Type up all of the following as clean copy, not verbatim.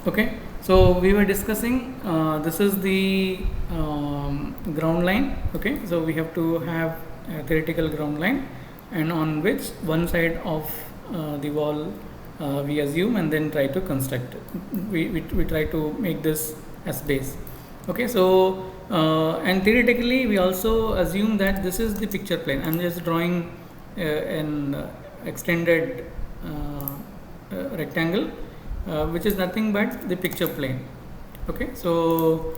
Okay, so we were discussing this is the ground line. Okay, so we have to have a theoretical ground line, and on which one side of the wall we assume and then try to construct it. We try to make this as base. Okay, so and theoretically we also assume that this is the picture plane. I'm just drawing an extended rectangle which is nothing but the picture plane. Okay, so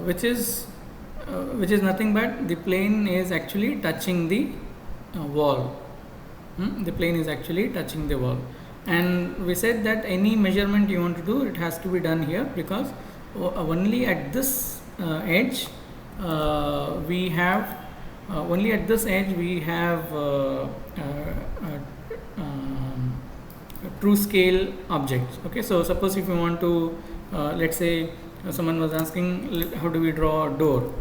which is nothing but the plane is actually touching the wall. The plane is actually touching the wall, and we said that any measurement you want to do, it has to be done here, because only at this edge we have only at this edge we have true scale objects. Okay, so suppose if you want to let's say someone was asking how do we draw a door.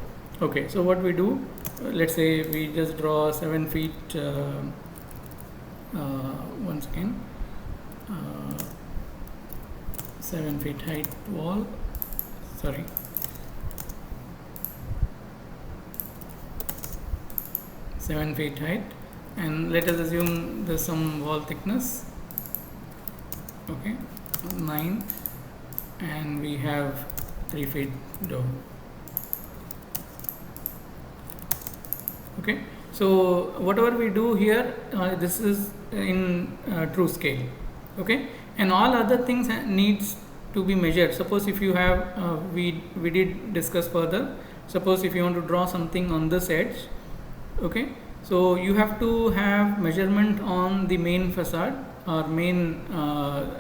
Okay, so what we do, let's say we just draw 7 feet once again 7 feet height wall, sorry, seven feet height, and let us assume there's some wall thickness, okay, 9, and we have 3 feet door. Okay, so whatever we do here, this is in true scale. Okay, and all other things needs to be measured. Suppose if you have we did discuss further, suppose if you want to draw something on this edge, okay, so you have to have measurement on the main facade or main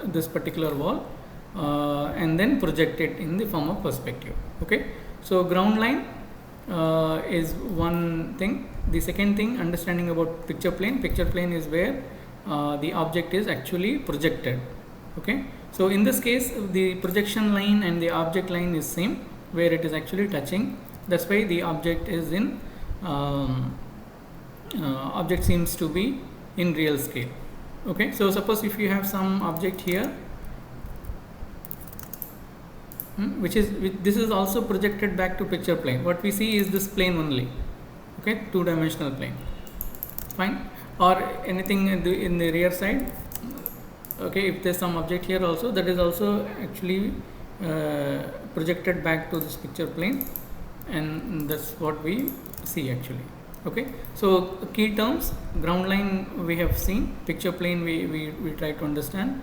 this particular wall, and then project it in the form of perspective. Okay, so ground line is one thing. The second thing, understanding about picture plane. Picture plane is where the object is actually projected. Okay, so in this case the projection line and the object line is same, where it is actually touching. That's why the object is in object seems to be in real scale. Okay, so suppose if you have some object here, this is also projected back to picture plane. What we see is this plane only. Okay, two-dimensional plane. Fine, or anything in the rear side. Okay, if there's some object here also, that is also actually projected back to this picture plane, and that's what we see actually. Okay, so key terms: ground line we have seen, picture plane we try to understand,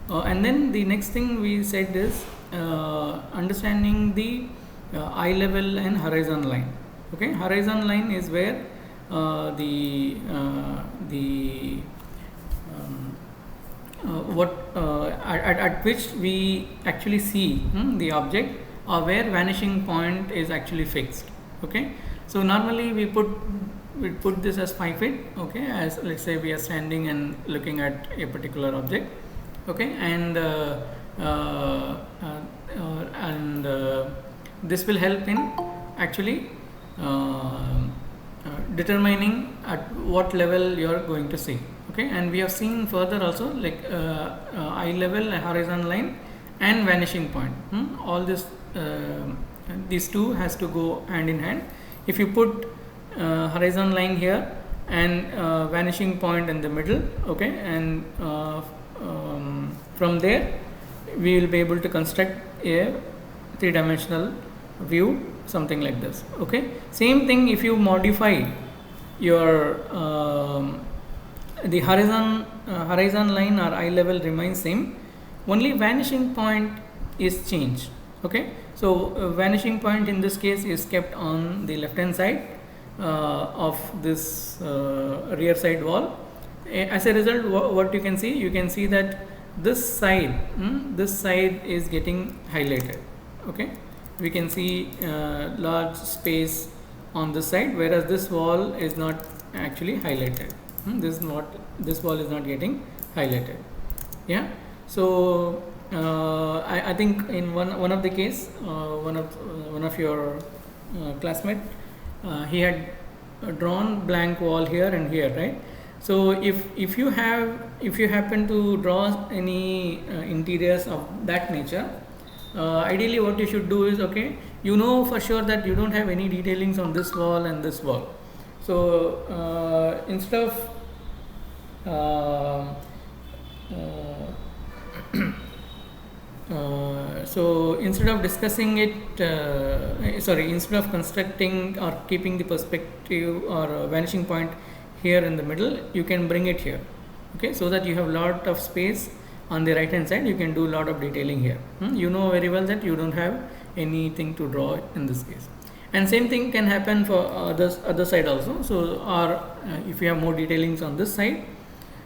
and then the next thing we said is understanding the eye level and horizon line. Okay, horizon line is where at which we actually see the object, or where vanishing point is actually fixed. Okay, so normally we put this as 5 feet. Okay, as let's say we are standing and looking at a particular object. Okay, and this will help in actually determining at what level you are going to see. Okay, and we have seen further also, like eye level, horizon line, and vanishing point. All this these two has to go hand in hand. If you put horizon line here and vanishing point in the middle, okay, and from there we will be able to construct a three-dimensional view, something like this. Okay, same thing if you modify your the horizon line or eye level remains same, only vanishing point is changed. Okay, so vanishing point in this case is kept on the left hand side of this rear side wall. As a result, what you can see that this side is getting highlighted. Okay, we can see large space on this side, whereas this wall is not actually highlighted. This wall is not getting highlighted. Yeah, so I think in one of the case, one of your classmate, he had drawn blank wall here and here, right? So if you happen to draw any interiors of that nature, ideally what you should do is, okay, you know for sure that you don't have any detailings on this wall and this wall. So instead of so instead of discussing it, instead of constructing or keeping the perspective or vanishing point here in the middle, you can bring it here, okay, so that you have lot of space on the right hand side. You can do a lot of detailing here. You know very well that you don't have anything to draw in this case, and same thing can happen for this other side also. So or if you have more detailings on this side,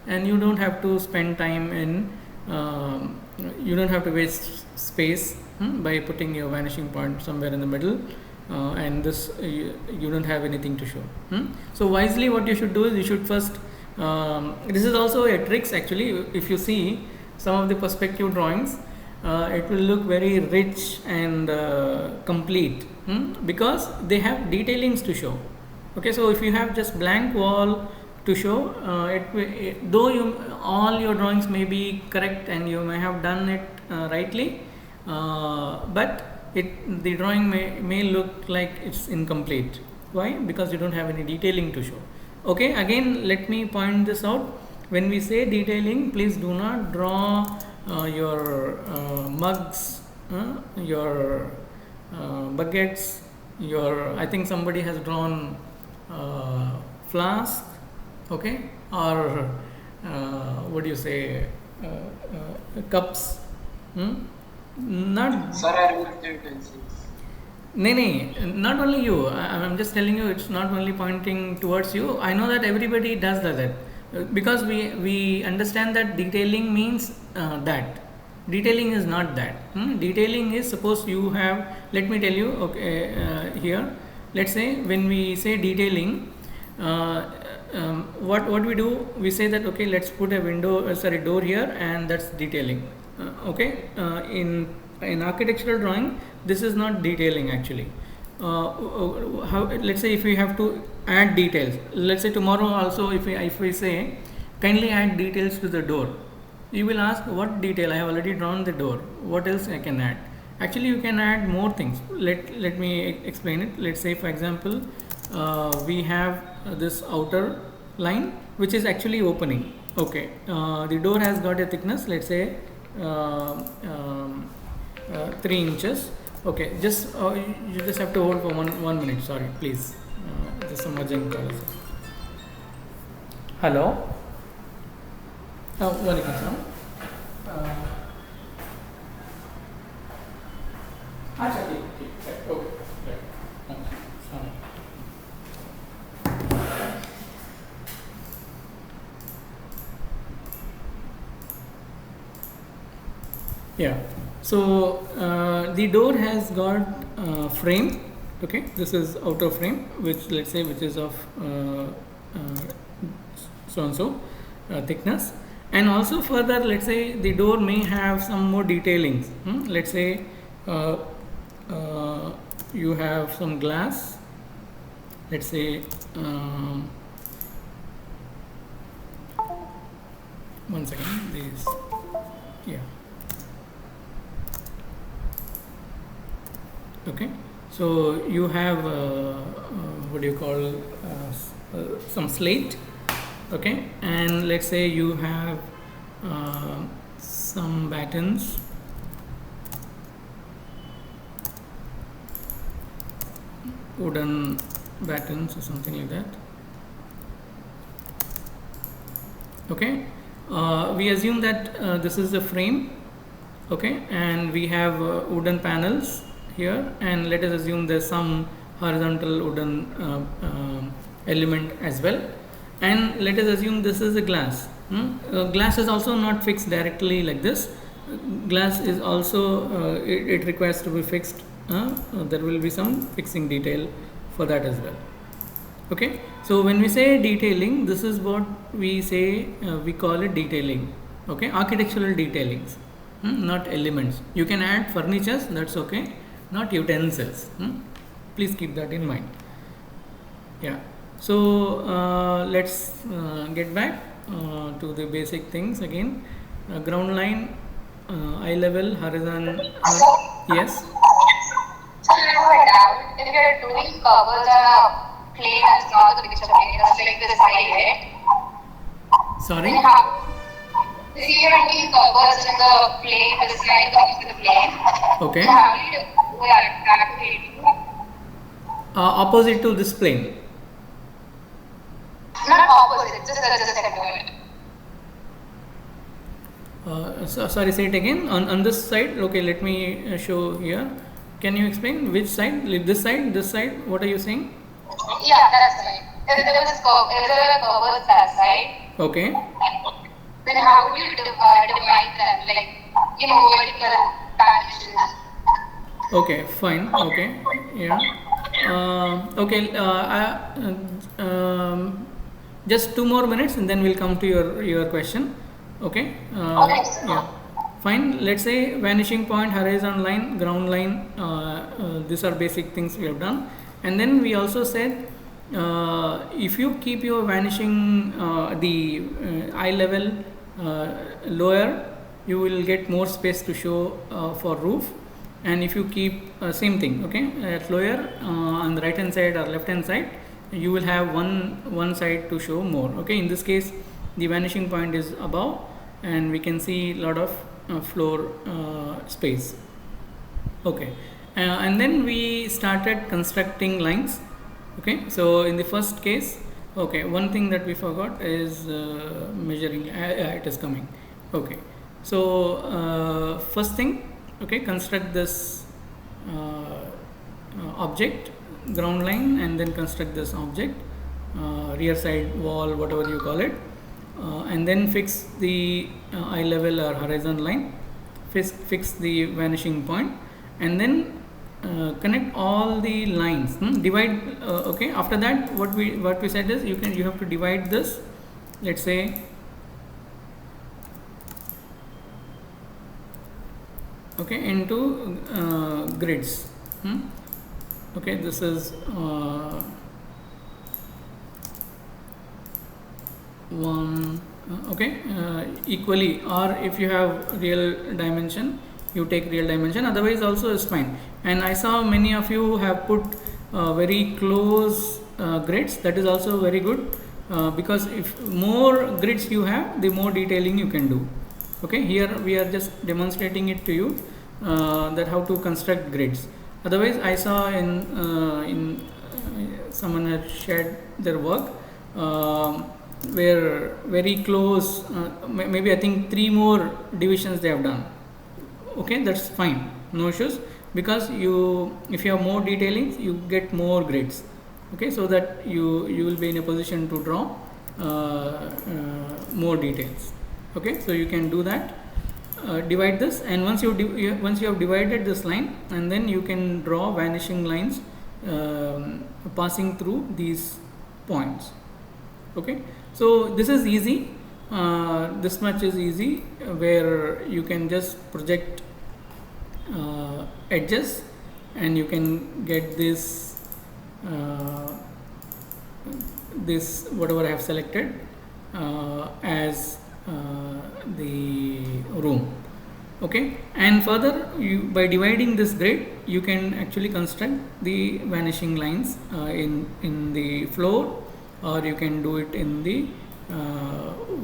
and you don't have to spend time in you don't have to waste space by putting your vanishing point somewhere in the middle, and this you don't have anything to show. So wisely what you should do is, you should first this is also a tricks actually. If you see some of the perspective drawings, it will look very rich and complete, because they have detailings to show. Okay, so if you have just blank wall to show, though all your drawings may be correct and you may have done it rightly, but the drawing may look like it's incomplete. Why? Because you don't have any detailing to show. Okay, again let me point this out. When we say detailing, please do not draw your mugs, your buckets, I think somebody has drawn flask, okay, or what do you say, cups. Not. Sir, I used utensils. Not only you. I'm just telling you, it's not only pointing towards you. I know that everybody does that, because we understand that detailing means that. Detailing is not that. Detailing is, suppose you have, let me tell you, okay, here, let's say when we say detailing, what we do, we say that, okay, let's put a door here, and that's detailing. Okay, in architectural drawing, this is not detailing actually. Let's say if we have to add details, let's say tomorrow also, if we say kindly add details to the door, you will ask, what detail? I have already drawn the door, what else I can add? Actually you can add more things. Let me explain it. Let's say for example, we have this outer line which is actually opening. Okay, the door has got a thickness, let's say 3 inches. Okay, just you just have to hold for one minute. Sorry, please. There's some urgent calls. Hello. Welcome, sir. अच्छा ठीक okay yeah. So the door has got frame. Okay, this is outer frame, which let's say which is of so and so thickness, and also further, let's say the door may have some more detailings. Let's say you have some glass. Let's say one second. This, yeah. Okay, so you have what do you call some slate. Okay, and let's say you have some battens, wooden battens or something like that. Okay, we assume that this is the frame. Okay, and we have wooden panels here, and let us assume there's some horizontal wooden element as well, and let us assume this is a glass. Glass is also not fixed directly like this. Glass is also it requires to be fixed. There will be some fixing detail for that as well. Okay, so when we say detailing, this is what we say, we call it detailing. Okay, architectural detailings, not elements. You can add furnitures, that's okay, not utensils. Please keep that in mind. Yeah, So let's get back to the basic things again. Ground line, eye level, horizon. Yes. So I have a doubt. If you're doing covers on a plane that's not the picture plane, it's like this side, right? Sorry. Then how? If you're doing covers in the plane, the side of the plane, Okay. then how do you do that practically? Opposite to this plane. Not opposite, just separate. Sorry, say it again. On this side. Okay, let me show here. Can you explain which side? This side? This side? What are you saying? Yeah, that's right. If there are covers that side, Okay. then how do you divide them? Like, vertical dimensions. Okay, fine. Okay, yeah. Okay, just 2 more minutes and then we'll come to your question. Okay. Okay. Yeah. Fine. Let's say vanishing point, horizon line, ground line. These are basic things we have done. And then we also said if you keep your vanishing the eye level lower, you will get more space to show for roof. And if you keep same thing, okay, at lower on the right hand side or left hand side, you will have one side to show more. Okay, in this case the vanishing point is above and we can see a lot of floor space. Okay, and then we started constructing lines. Okay, so in the first case, okay, one thing that we forgot is measuring. It is coming. Okay, so first thing, okay, construct this object, ground line, and then construct this object, rear side wall, whatever you call it, and then fix the eye level or horizon line, fix the vanishing point, and then connect all the lines. Divide. Okay. After that, what we said is you have to divide this. Let's say. Okay, into grids. Okay, this is one. Okay, equally, or if you have real dimension, you take real dimension. Otherwise, also is fine. And I saw many of you have put very close grids. That is also very good because if more grids you have, the more detailing you can do. Okay, here we are just demonstrating it to you that how to construct grids. Otherwise, I saw in someone had shared their work where very close, maybe I think 3 more divisions they have done. Okay, that's fine, no issues, because if you have more detailing, you get more grids. Okay, so that you will be in a position to draw more details. Okay, so you can do that. Divide this, and once you have divided this line, and then you can draw vanishing lines passing through these points. Okay, so this is easy. This much is easy, where you can just project edges, and you can get this whatever I have selected as the room. Okay, and further, by dividing this grid, you can actually construct the vanishing lines in the floor, or you can do it in the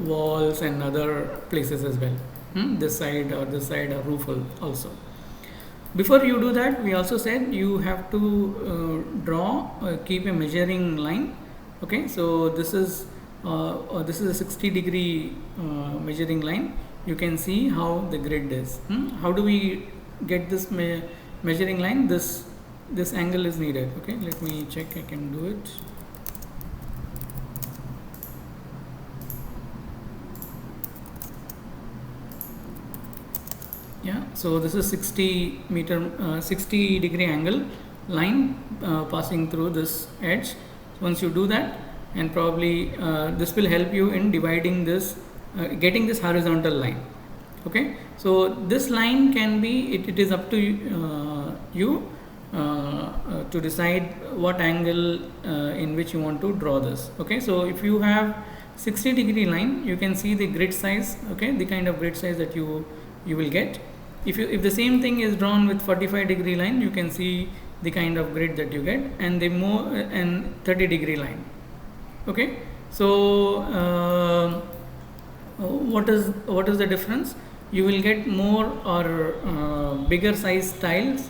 walls and other places as well. This side or roof also. Before you do that, we also said you have to keep a measuring line. Okay, so this is a 60-degree measuring line. You can see how the grid is. How do we get this measuring line? This angle is needed. Okay, let me check. I can do it. Yeah, so this is 60 degree angle line passing through this edge. Once you do that, and probably this will help you in dividing this, getting this horizontal line. Okay, so this line can be, it is up to you. to decide what angle in which you want to draw this. Okay, so if you have 60-degree line, you can see the grid size. Okay, the kind of grid size that you will get. If the same thing is drawn with 45-degree line, you can see the kind of grid that you get, and the more and 30-degree line. Okay, so what is the difference? You will get more or bigger size tiles,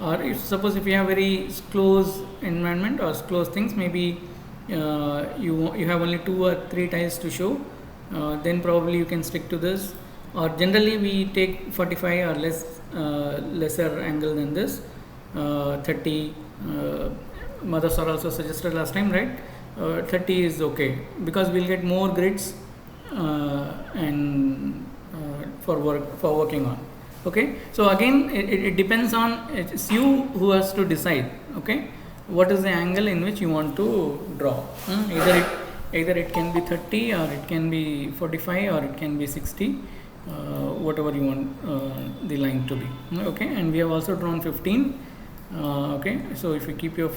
or if suppose if you have very close environment or close things, maybe you have only 2 or 3 tiles to show, then probably you can stick to this. Or generally we take 45 or lesser angle than this, 30. Madhav sir also suggested last time, right? 30 is okay, because we'll get more grids and for working on. Okay, so again it depends on, it's you who has to decide. Okay, what is the angle in which you want to draw? Either it can be 30, or it can be 45, or it can be 60, whatever you want the line to be. Okay, and we have also drawn 15. Okay, so if you keep your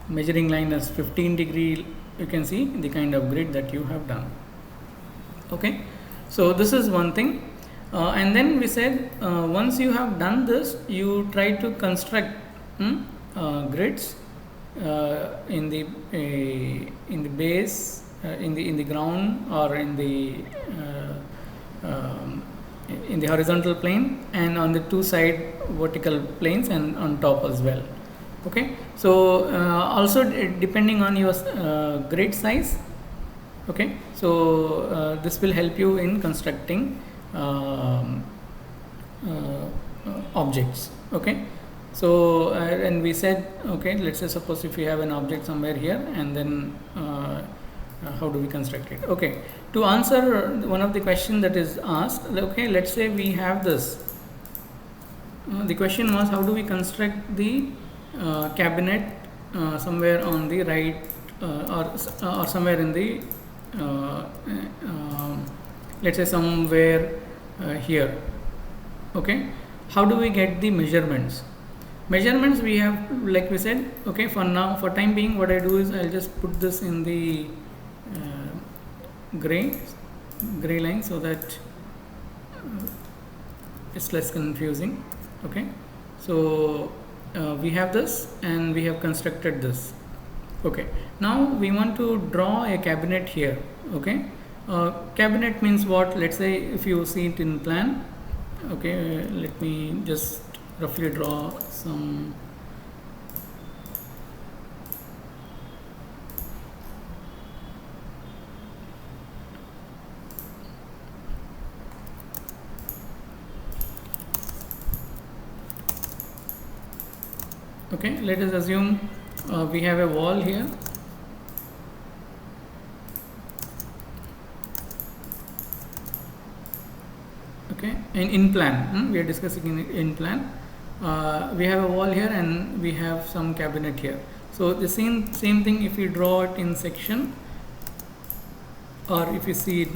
measuring line as 15-degree, you can see the kind of grid that you have done. Okay, so this is one thing. And then we said once you have done this, you try to construct grids in the base, in the ground, or in the horizontal plane, and on the 2 side vertical planes, and on top as well. Okay, so also depending on your grid size. Okay, so this will help you in constructing objects. Okay, so and we said, okay, let's say suppose if you have an object somewhere here, and then how do we construct it? Okay, to answer one of the question that is asked, okay, let's say we have this. The question was, how do we construct the cabinet somewhere on the right, or somewhere in the let's say somewhere here. Okay, how do we get the measurements? Measurements we have, like we said, okay, for now, for time being, what I do is I'll just put this in the gray line, so that it's less confusing. Okay, so we have this, and we have constructed this. Okay, now we want to draw a cabinet here. Okay, cabinet means what? Let's say if you see it in plan. Okay, let me just roughly draw some. Okay, let us assume we have a wall here. Okay, and in plan, we are discussing in plan. We have a wall here, and we have some cabinet here. So the same thing if you draw it in section, or if you see it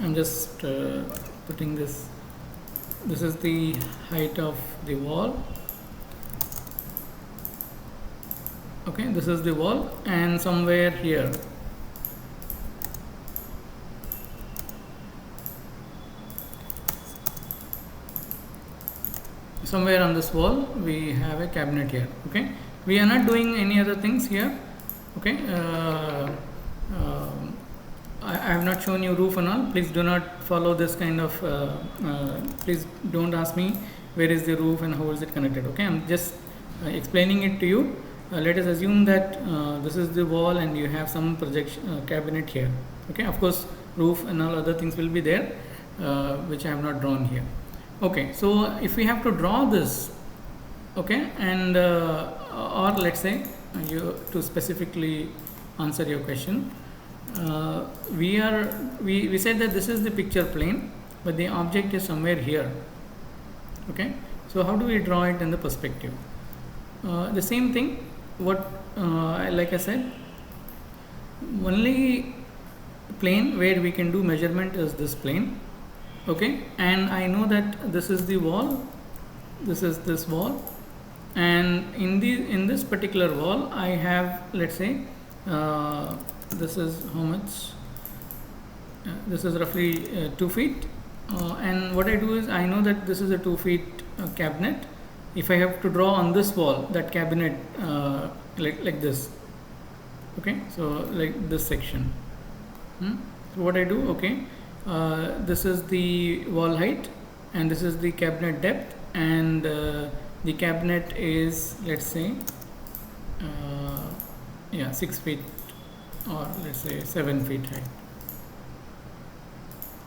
I'm just putting this. This is the height of the wall. Okay, this is the wall, and somewhere here, somewhere on this wall, we have a cabinet here. Okay, we are not doing any other things here. Okay, I have not shown you roof and all. Please do not follow this kind of please don't ask me where is the roof and how is it connected. Okay, I'm just explaining it to you. Let us assume that this is the wall, and you have some projection cabinet here. Okay, of course roof and all other things will be there, which I have not drawn here. Okay, so if we have to draw this, okay, and or let's say to specifically answer your question, we said that this is the picture plane, but the object is somewhere here. Okay, so how do we draw it in the perspective? The same thing, what like I said, only plane where we can do measurement is this plane. Okay, and I know that this is the wall, this is this wall, and in this particular wall I have, let's say, this is how much, this is roughly 2 feet, and what I do is I know that this is a 2 feet cabinet. If I have to draw on this wall that cabinet like this, okay, so like this section, so what I do, okay, this is the wall height and this is the cabinet depth, and the cabinet is, let's say, 6 feet or let's say 7 feet height,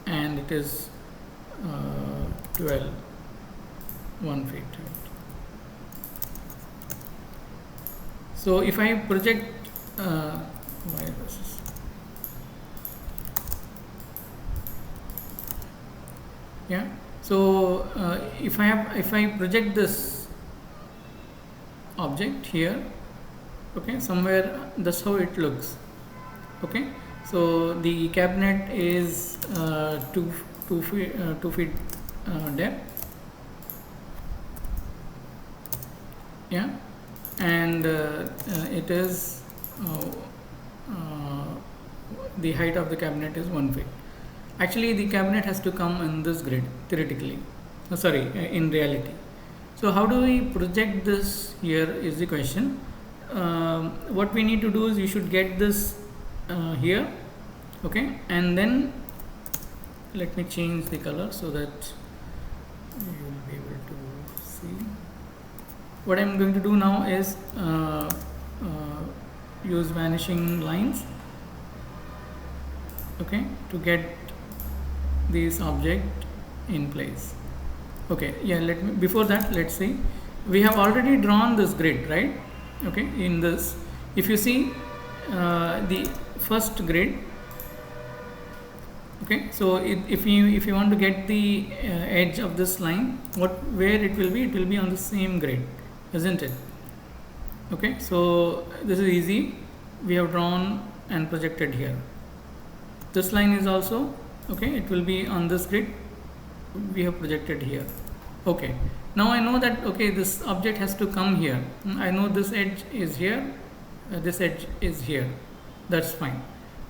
and it is 1 feet height. So if I project why this is, yeah, so if I project this object here, okay, somewhere, that's how it looks. Okay, so the cabinet is 2 feet depth, yeah, and it is the height of the cabinet is 1 feet. Actually, the cabinet has to come in this grid theoretically, in reality. So how do we project this here is the question. What we need to do is you should get this here, okay, and then let me change the color so that you will be able to see. What I am going to do now is use vanishing lines, okay, to get this object in place. Okay, yeah, before that, let's see, we have already drawn this grid, right? Okay, in this, if you see the first grid, okay, so if you want to get the edge of this line, where it will be on the same grid, isn't it? Okay, so this is easy, we have drawn and projected here. This line is also, okay, it will be on this grid, we have projected here. Okay, now I know that, okay, this object has to come here. I know this edge is here, this edge is here, that's fine.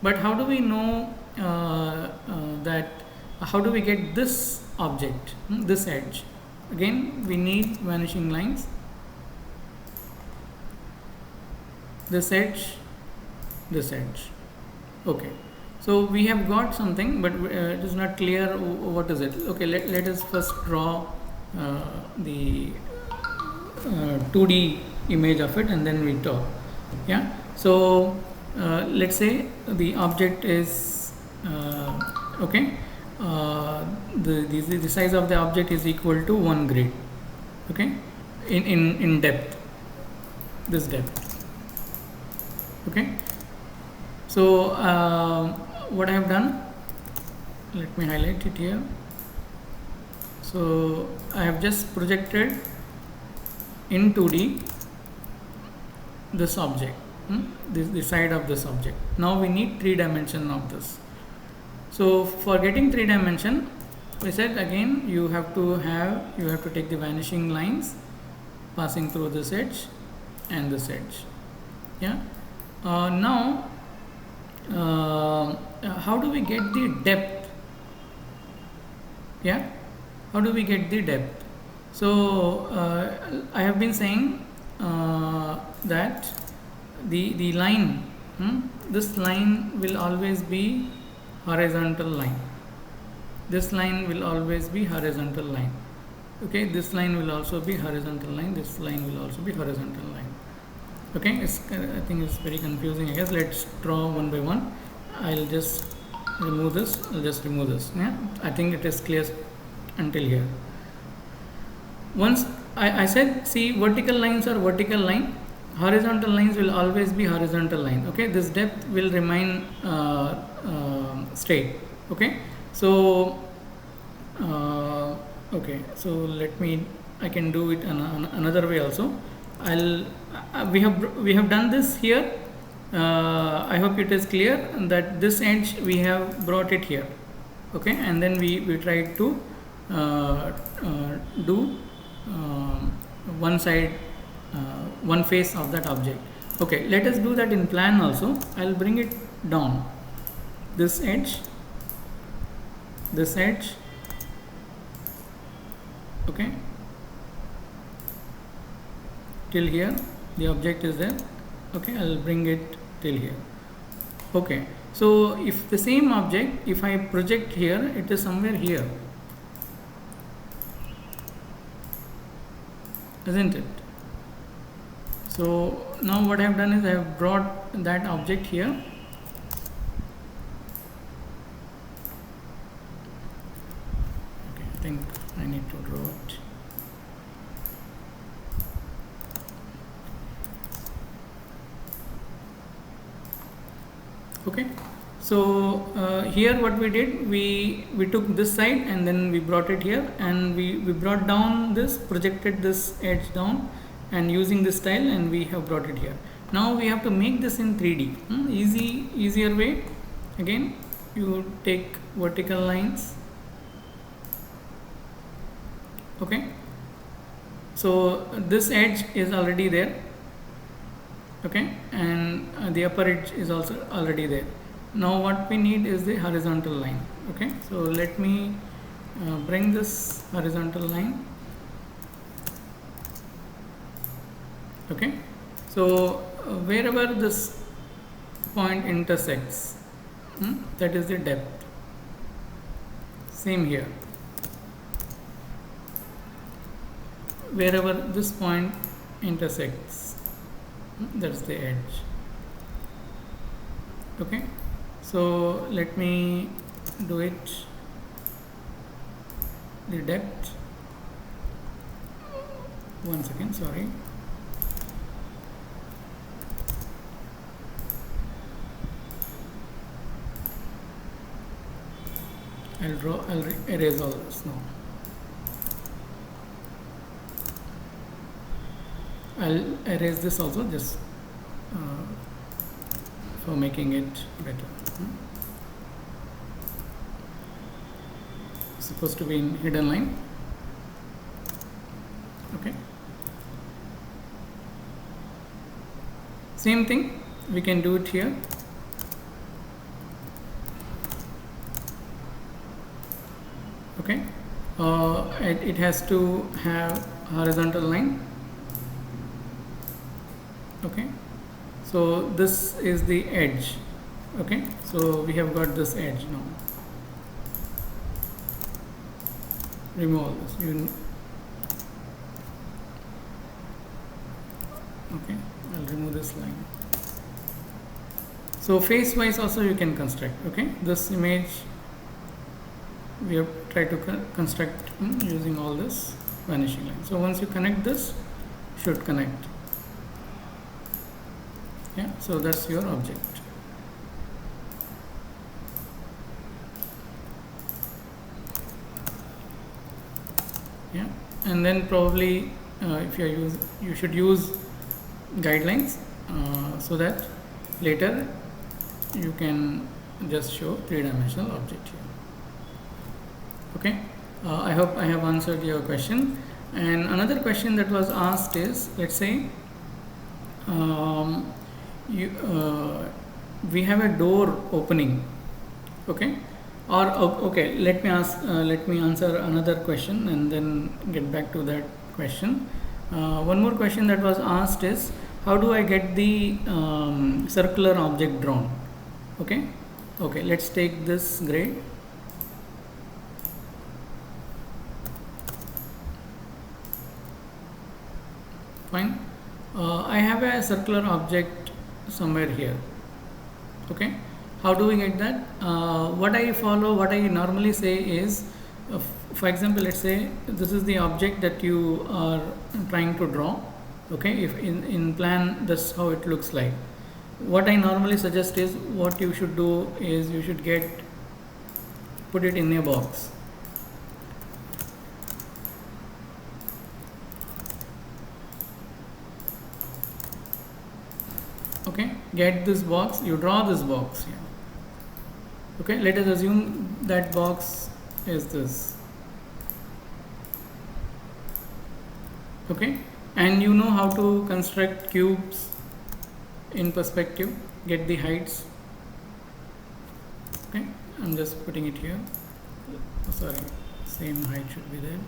But how do we know that, how do we get this object, this edge? Again, we need vanishing lines. This edge, this edge. Okay, so we have got something, but it is not clear what is it. Okay, let us first draw the 2D image of it, and then we talk. Yeah, so let's say the object is okay, the size of the object is equal to 1 grid, okay, in depth, this depth. Okay, so what I have done, let me highlight it here. So I have just projected in 2D this object, the side of this object. Now we need 3 dimension of this. So for getting 3 dimension, we said again you have to take the vanishing lines passing through this edge and this edge. Yeah. Now how do we get the depth? Yeah, how do we get the depth? So I have been saying that the line, this line will always be horizontal line. This line will always be horizontal line. Okay, this line will also be horizontal line. This line will also be horizontal line. Okay, I think it's very confusing. I guess let's draw one by one. I'll just remove this. Yeah, I think it is clear until here. Once I said, see, vertical lines are vertical line, horizontal lines will always be horizontal line. Okay, this depth will remain straight. Okay, so okay, so I can do it another way also. We have done this here, I hope it is clear that this edge we have brought it here, okay, and then we tried to do one side, one face of that object. Okay, let us do that in plan also. I'll bring it down, this edge, okay, till here the object is there. Okay, I'll bring it till here. Okay, so if the same object, if I project here, it is somewhere here, isn't it? So now what I have done is I have brought that object here. Okay, I think I need to draw it. Okay, so here what we did, we took this side and then we brought it here, and we brought down this, projected this edge down, and using this style, and we have brought it here. Now we have to make this in 3D. Easier way. Again, you take vertical lines. Okay, so this edge is already there. Okay, and the upper edge is also already there. Now what we need is the horizontal line. Okay, so let me bring this horizontal line. Okay, so wherever this point intersects, that is the depth. Same here, wherever this point intersects, that's the edge. Okay, so let me do it, the depth. One second, sorry. I'll erase all this now. I'll erase this also, just for making it better. It's supposed to be in hidden line. Okay. Same thing, we can do it here. Okay, it has to have horizontal line. Okay, so this is the edge. Okay, so we have got this edge now. Remove all this. Okay, I'll remove this line. So face wise also you can construct. Okay, this image we have tried to construct using all this vanishing line. So once you connect this, should connect. Yeah, so that's your object. Yeah, and then probably if you should use guidelines so that later you can just show three-dimensional object here. Okay, I hope I have answered your question. And another question that was asked is, let's say we have a door opening. Okay, or okay, let me answer another question and then get back to that question. One more question that was asked is, how do I get the circular object drawn? Okay, let's take this grid. Fine. I have a circular object somewhere here. Okay, how do we get that? What I normally say is, for example, let's say this is the object that you are trying to draw. Okay, if in plan, that's how it looks like. What I normally suggest is, what you should do is you should put it in a box. Okay, get this box, you draw this box here. Okay, let us assume that box is this. Okay, and you know how to construct cubes in perspective, get the heights. Okay, I'm just putting it here. Oh, sorry, same height should be there.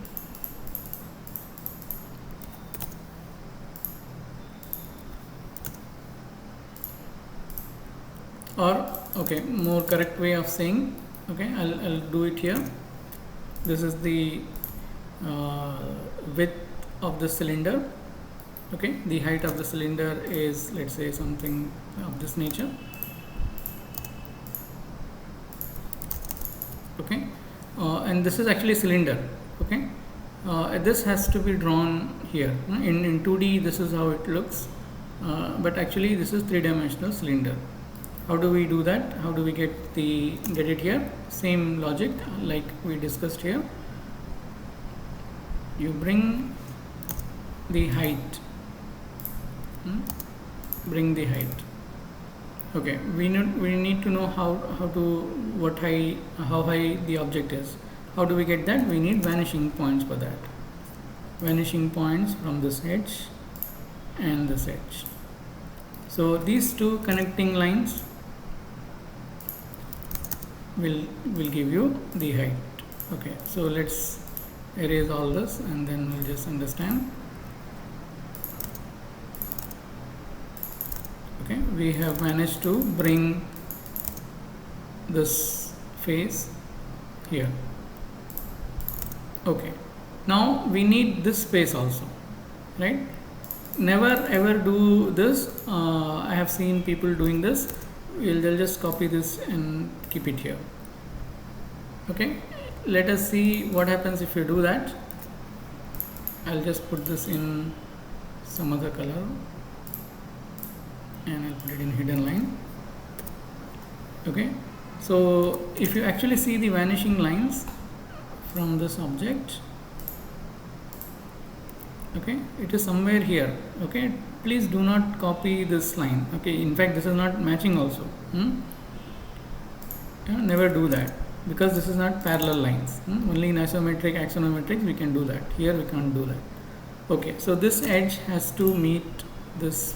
Or okay, more correct way of saying, okay, I'll do it here. This is the width of the cylinder. Okay, the height of the cylinder is, let's say, something of this nature. Okay, and this is actually cylinder. Okay, this has to be drawn here. In 2D, this is how it looks, but actually this is three-dimensional cylinder. How do we do that? How do we get it here? Same logic like we discussed here. You bring the height. Bring the height. Okay, we need to know how high the object is. How do we get that? We need vanishing points for that. Vanishing points from this edge and this edge. So these two connecting lines will give you the height. Okay, so let's erase all this and then we'll just understand. Okay, we have managed to bring this face here. Okay, now we need this space also, right? Never ever do this. I have seen people doing this. They'll just copy this and keep it here. Okay, let us see what happens if you do that. I'll just put this in some other color and I'll put it in hidden line. Okay, so if you actually see the vanishing lines from this object, okay, it is somewhere here. Okay, please do not copy this line. Okay, in fact this is not matching also. Never do that, because this is not parallel lines. Only in isometric, axonometric we can do that. Here we can't do that. Okay, so this edge has to meet this.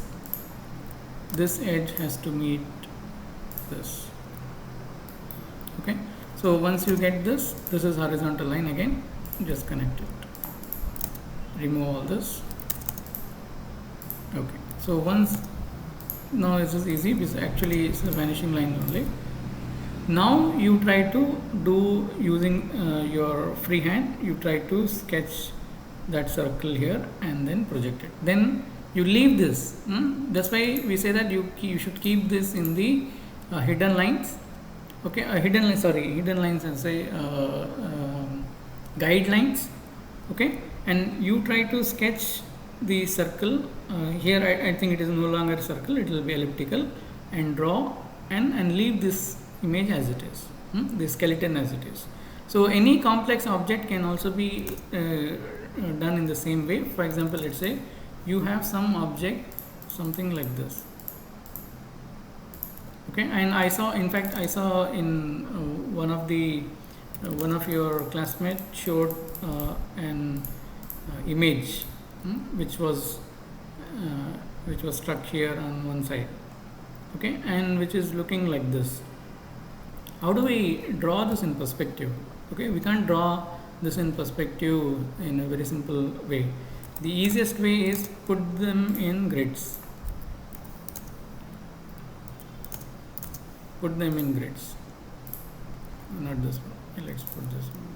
This edge has to meet this. Okay, so once you get this is horizontal line again. Just connect it. Remove all this. Okay, so once, now this is easy because actually it's a vanishing line only. Now you try to do, using your free hand, you try to sketch that circle here and then project it. Then you leave this. That's why we say that you should keep this in the hidden lines. Okay, hidden lines and say guidelines. Okay, and you try to sketch the circle here. I think it is no longer a circle, it will be elliptical, and draw and leave this image as it is, the skeleton as it is. So any complex object can also be done in the same way. For example, let's say you have some object, something like this. Okay, and I saw in in one of your classmates showed an image which was struck here on one side. Okay, and which is looking like this. How do we draw this in perspective? Okay, we can't draw this in perspective in a very simple way. The easiest way is put them in grids. Put them in grids. Not this one. Let's put this one.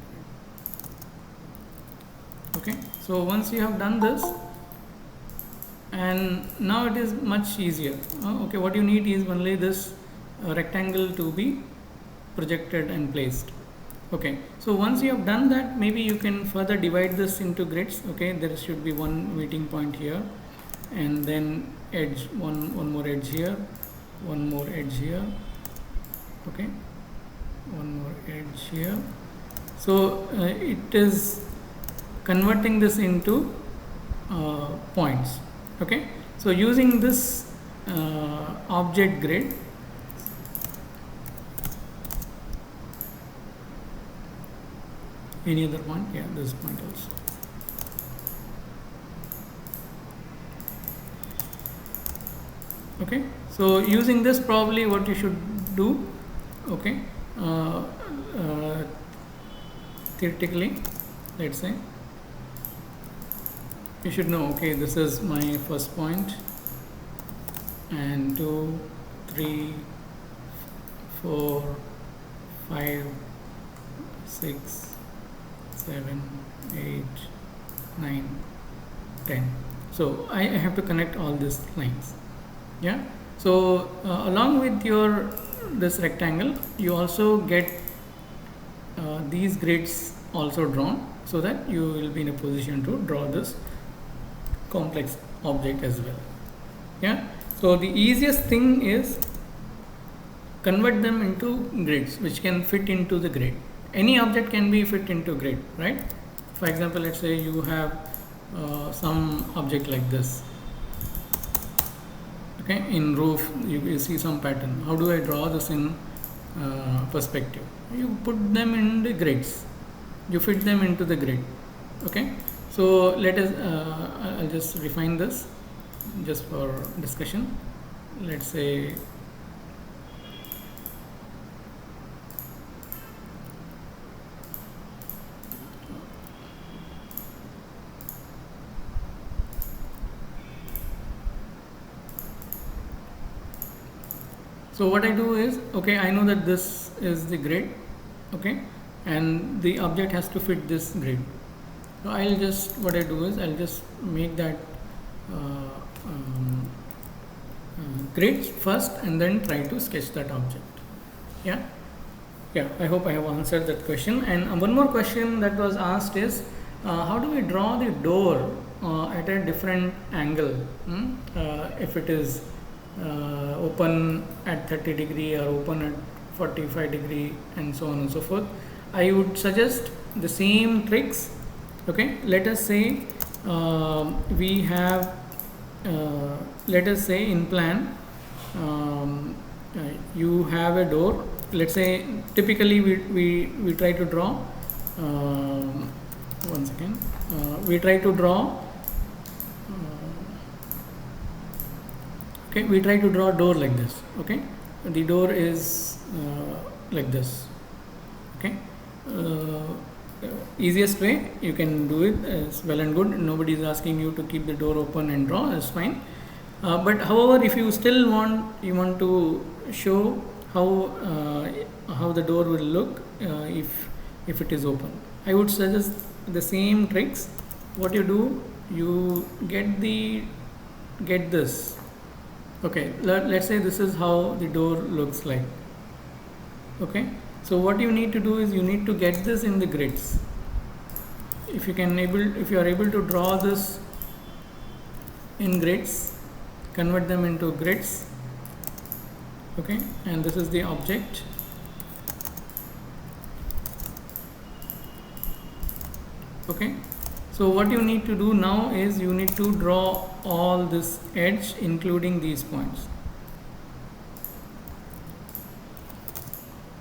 Okay, so once you have done this, and now it is much easier. Okay, what you need is only this rectangle to be projected and placed. Okay, so once you have done that, maybe you can further divide this into grids. Okay, there should be one meeting point here, and then edge, one more edge here, one more edge here. Okay, one more edge here. So it is converting this into points. Okay, so using this object grid. Any other point? Yeah, this point also. Okay, so using this, probably what you should do, okay, theoretically, let's say, you should know, okay, this is my first point, and 2, 3, 4, 5, 6, 7, 8, 9, 10. So I have to connect all these lines. Yeah. So along with your this rectangle, you also get these grids also drawn, so that you will be in a position to draw this complex object as well. Yeah. So the easiest thing is convert them into grids which can fit into the grid. Any object can be fit into grid, right? For example, let's say you have some object like this. Okay, in roof you see some pattern. How do I draw this in perspective? You put them in the grids. You fit them into the grid. Okay, so let us. I'll just refine this just for discussion. Let's say so what I do is, okay, I know that this is the grid, okay, and the object has to fit this grid. So I'll just, what I do is, I'll just make that grid first and then try to sketch that object. Yeah, yeah, I hope I have answered that question. And one more question that was asked is, how do we draw the door at a different angle? If it is open at 30 degree or open at 45 degree and so on and so forth, I would suggest the same tricks. Okay, let us say we have let us say in plan you have a door. Let's say typically we try to draw one second, we try to draw okay, we try to draw a door like this. Okay, the door is like this. Okay, easiest way you can do it is well and good. Nobody is asking you to keep the door open and draw, that's fine. But however, if you still want to show how the door will look if it is open, I would suggest the same tricks. What you do, you get this. Okay, let's say this is how the door looks like. Okay, so what you need to do is you need to get this in the grids. If you are able to draw this in grids, convert them into grids. Okay, and this is the object. Okay, so what you need to do now is you need to draw all this edge including these points.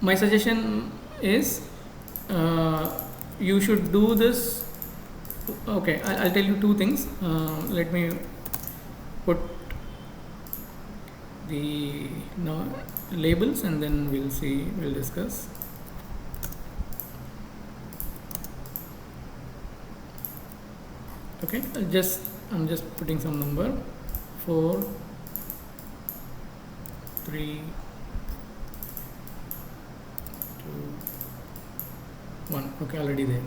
My suggestion is you should do this. Okay, I'll tell you two things. Let me put the labels and then we'll discuss. Okay, I'm just putting some number, 4, 3, 2, 1. Okay, already there.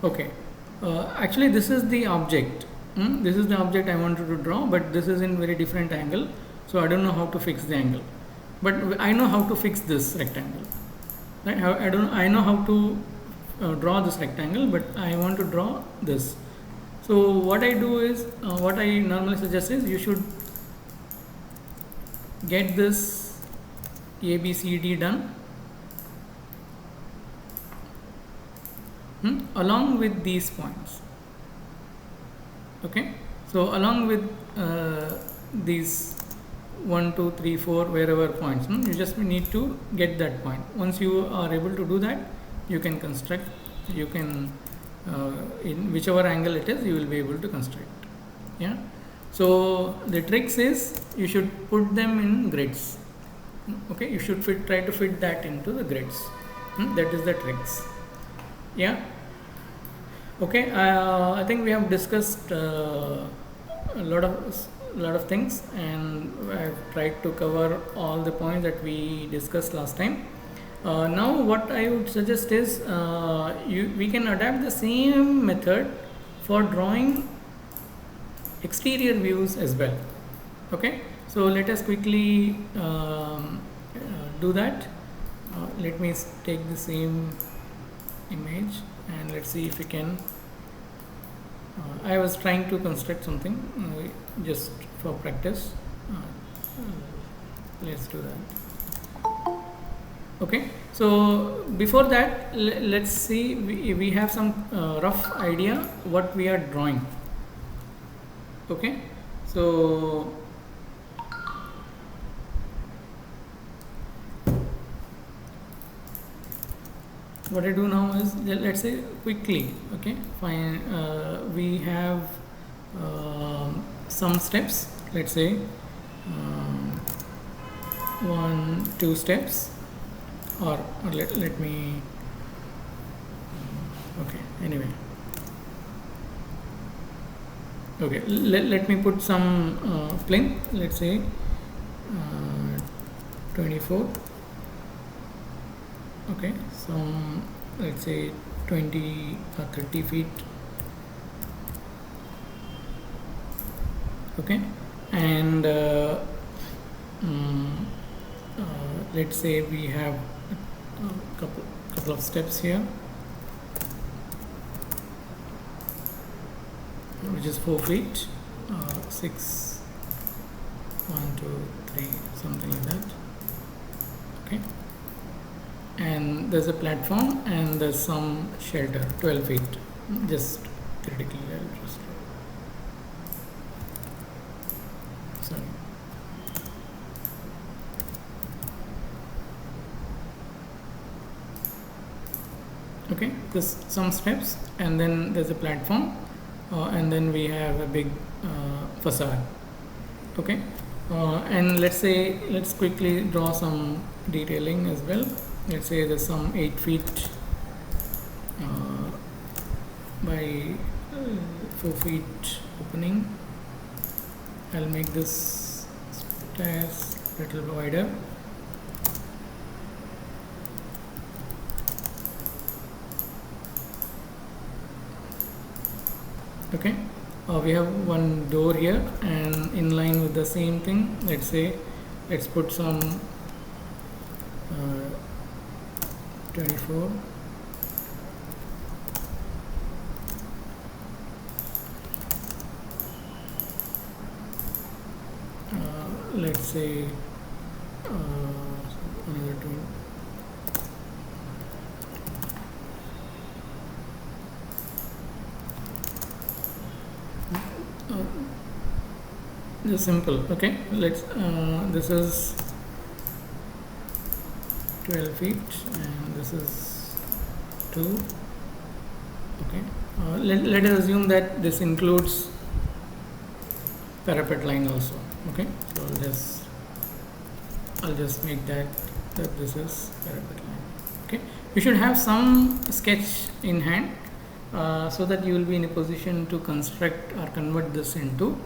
Okay, actually this is the object. This is the object I wanted to draw, but this is in very different angle, so I don't know how to fix the angle. But I know how to fix this rectangle. Right? I know how to draw this rectangle, but I want to draw this. So what I do is, what I normally suggest is you should get this ABCD done along with these points. Okay, so along with these 1, 2, 3, 4, wherever points. You just need to get that point. Once you are able to do that, you can construct. You can in whichever angle it is, you will be able to construct. Yeah. So the tricks is you should put them in grids. Okay, you should try to fit that into the grids. That is the tricks. Yeah. Okay, I think we have discussed a lot of things, and I've tried to cover all the points that we discussed last time. Now what I would suggest is we can adapt the same method for drawing exterior views as well. Okay, so let us quickly do that. Let me take the same image and let's see if we can. I was trying to construct something just for practice. Let's do that. Okay, so before that, let's see, we have some rough idea what we are drawing. Okay, so what I do now is, let's say quickly, okay, fine, we have some steps, let's say 1, 2 steps, or let me, okay, anyway, okay, let me put some plane, let's say 24, okay, some, let's say 20 or 30 feet, okay, and let's say we have a couple of steps here, which is 4 feet, 6, 1, 2, 3, something like that. Okay, and there's a platform and there's some shelter, 12 feet, just critically. Sorry. Okay, there's some steps, and then there's a platform, and then we have a big facade. Okay, and let's quickly draw some detailing as well. Let's say there's some 8 feet by 4 feet opening. I'll make this stairs a little wider. Okay, we have one door here, and in line with the same thing, let's put some 24, let's say another 2. This is simple. Okay, let's this is 12 feet and this is 2. Okay, let us assume that this includes parapet line also. Okay, so I'll just make that this is parapet line. Okay, you should have some sketch in hand so that you will be in a position to construct or convert this into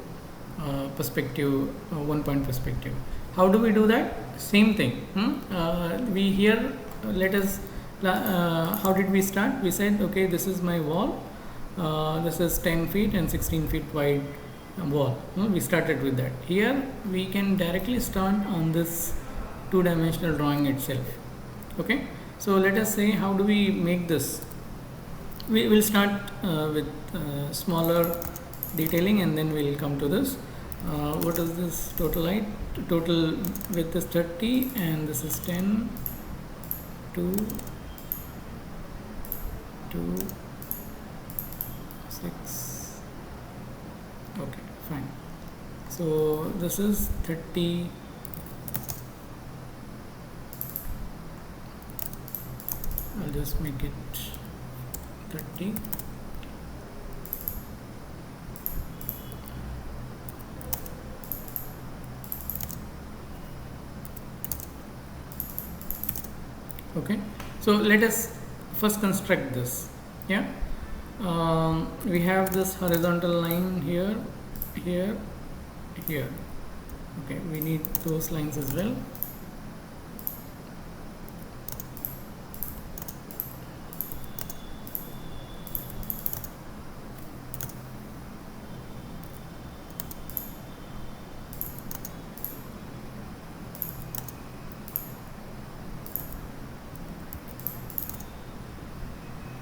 perspective, 1 point perspective. How do we do that? Same thing. We here let us how did we start? We said, okay, this is my wall, this is 10 feet and 16 feet wide wall. We started with that. Here we can directly start on this 2-dimensional drawing itself. Okay, so let us say, how do we make this? We will start with smaller detailing, and then we'll come to this. What is this total height? Total width is 30 and this is 10, 2, 6. Okay, fine. so this is 30. I'll just make it 30. Okay, so let us first construct this. Yeah, we have this horizontal line here, here, here. Okay, we need those lines as well.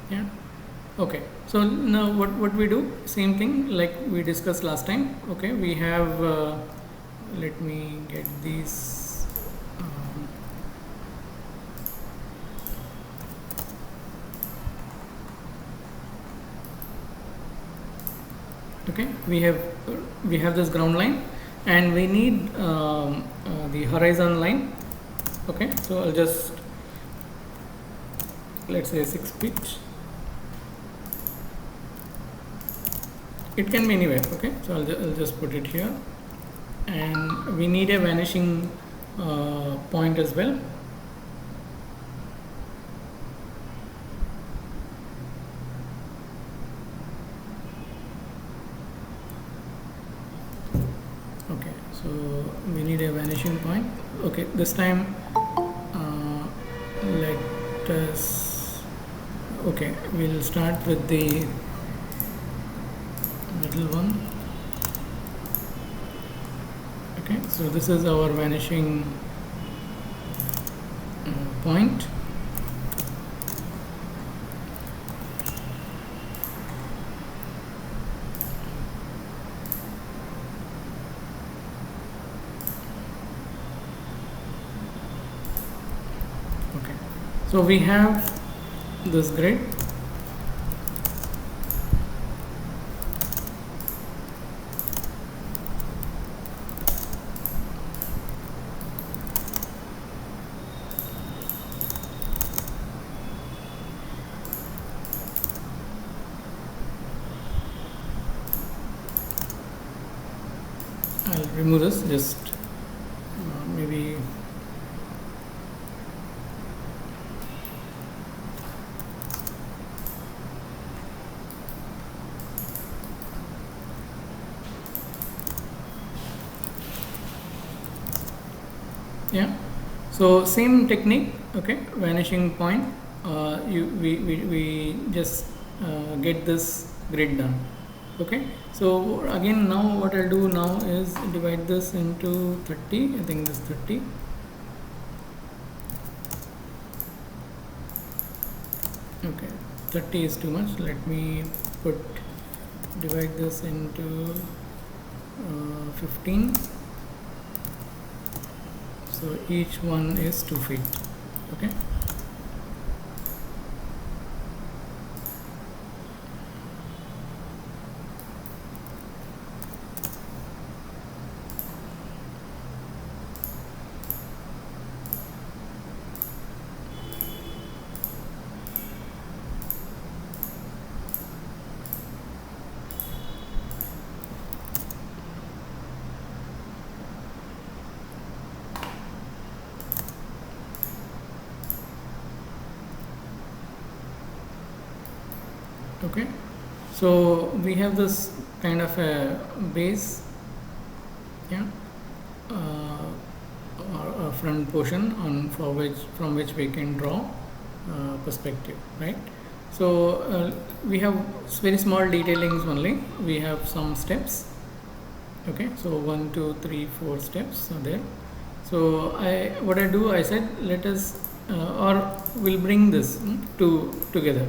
Yeah, okay, so now what we do, same thing like we discussed last time. Okay, we have let me get these okay, we have this ground line and we need the horizon line. Okay, so I'll just, let's say 6 feet. It can be anywhere. Okay, so I'll just put it here, and we need a vanishing point as well. Okay, so we need a vanishing point. Okay, this time let us, okay, we'll start with the middle one. Okay, so this is our vanishing point. Okay, so we have this grid. I'll remove this, just maybe yeah, so same technique. Okay, vanishing point, we just get this grid done. Okay, so again now what I'll do now is divide this into 30. I think this 30. Okay, 30 is too much. Let me divide this into 15. So each one is 2 feet. Okay. Okay, so we have this kind of a base, yeah, or a front portion from which we can draw perspective, right? So we have very small detailings only. We have some steps. Okay, so 1, 2, 3, 4 steps are there. So what I do, I said let us or we'll bring this together.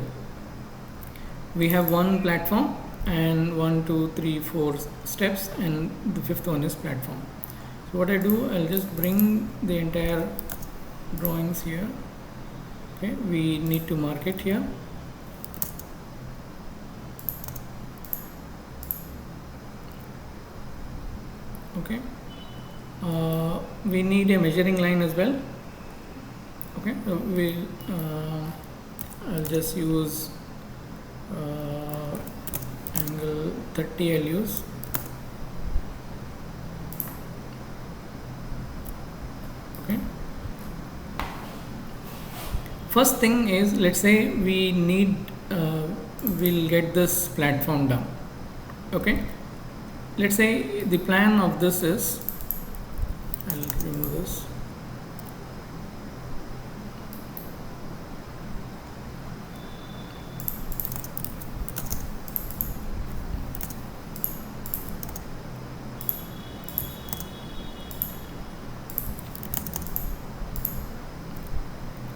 We have one platform and 1, 2, 3, 4 steps, and the fifth one is platform. So what I do, I'll just bring the entire drawings here. Okay, we need to mark it here. Okay, we need a measuring line as well. Okay, I'll just use angle 30 LUs. Okay, first thing is, let's say we need we'll get this platform down. Okay, let's say the plan of this is, I'll remove this.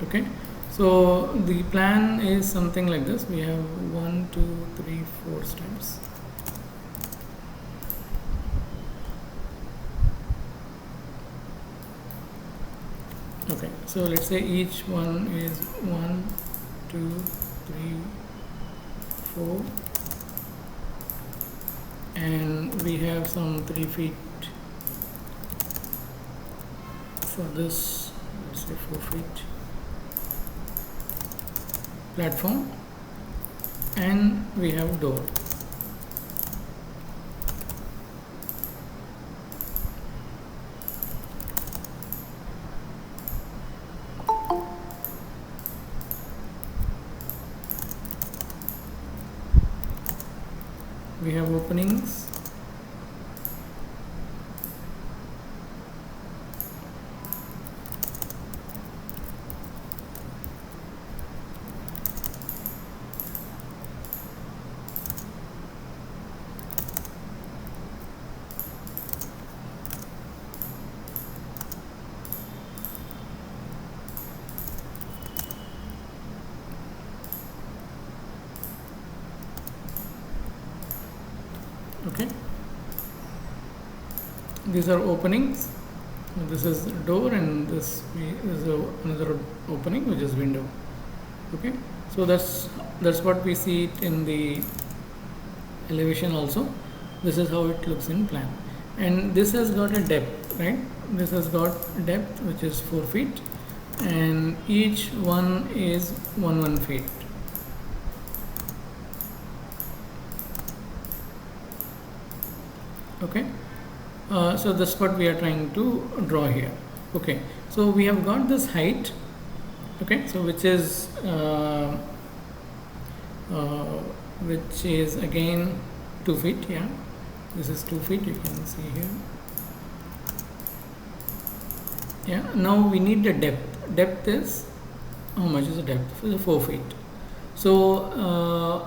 Okay, so the plan is something like this. We have 1, 2, 3, 4 steps. Okay, so let's say each one is 1, 2, 3, 4, and we have some 3 feet for this, let's say 4 feet platform, and we have door. We have openings. Okay, these are openings. This is door, and this is another opening, which is window. Okay, so that's what we see it in the elevation also. This is how it looks in plan, and this has got a depth, right? This has got depth, which is 4 feet, and each one is 1 feet. Okay, so that's what we are trying to draw here. Okay, so we have got this height. Okay, so which is again 2 feet. Yeah, this is 2 feet, you can see here. Yeah, now we need the depth. Depth is, how much is the depth? 4 feet. So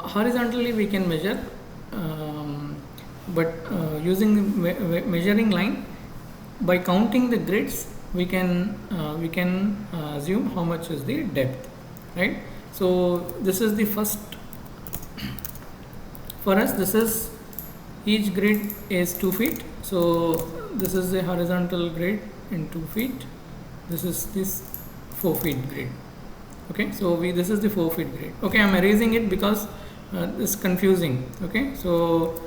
horizontally we can measure, but using the measuring line, by counting the grids, we can assume how much is the depth, right? So this is the first. For us, this is, each grid is 2 feet. So this is the horizontal grid in 2 feet. This is this 4 feet grid. Okay, so this is the 4 feet grid. Okay, I'm erasing it because it's confusing. Okay, so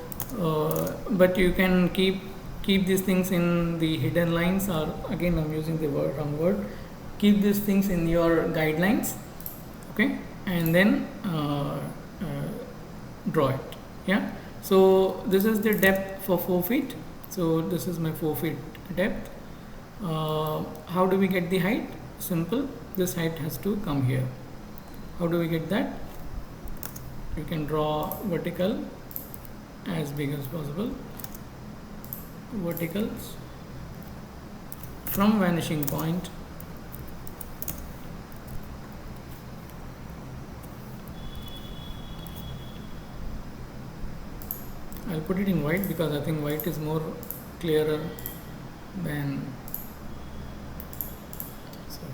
but you can keep these things in the hidden lines, or again I'm using the wrong word. Keep these things in your guidelines. Okay, and then draw it. Yeah, so this is the depth for 4 feet. So this is my 4 feet depth. How do we get the height? Simple, this height has to come here. How do we get that? You can draw vertical as big as possible, verticals from vanishing point I'll put it in white because I think white is more clearer than, sorry.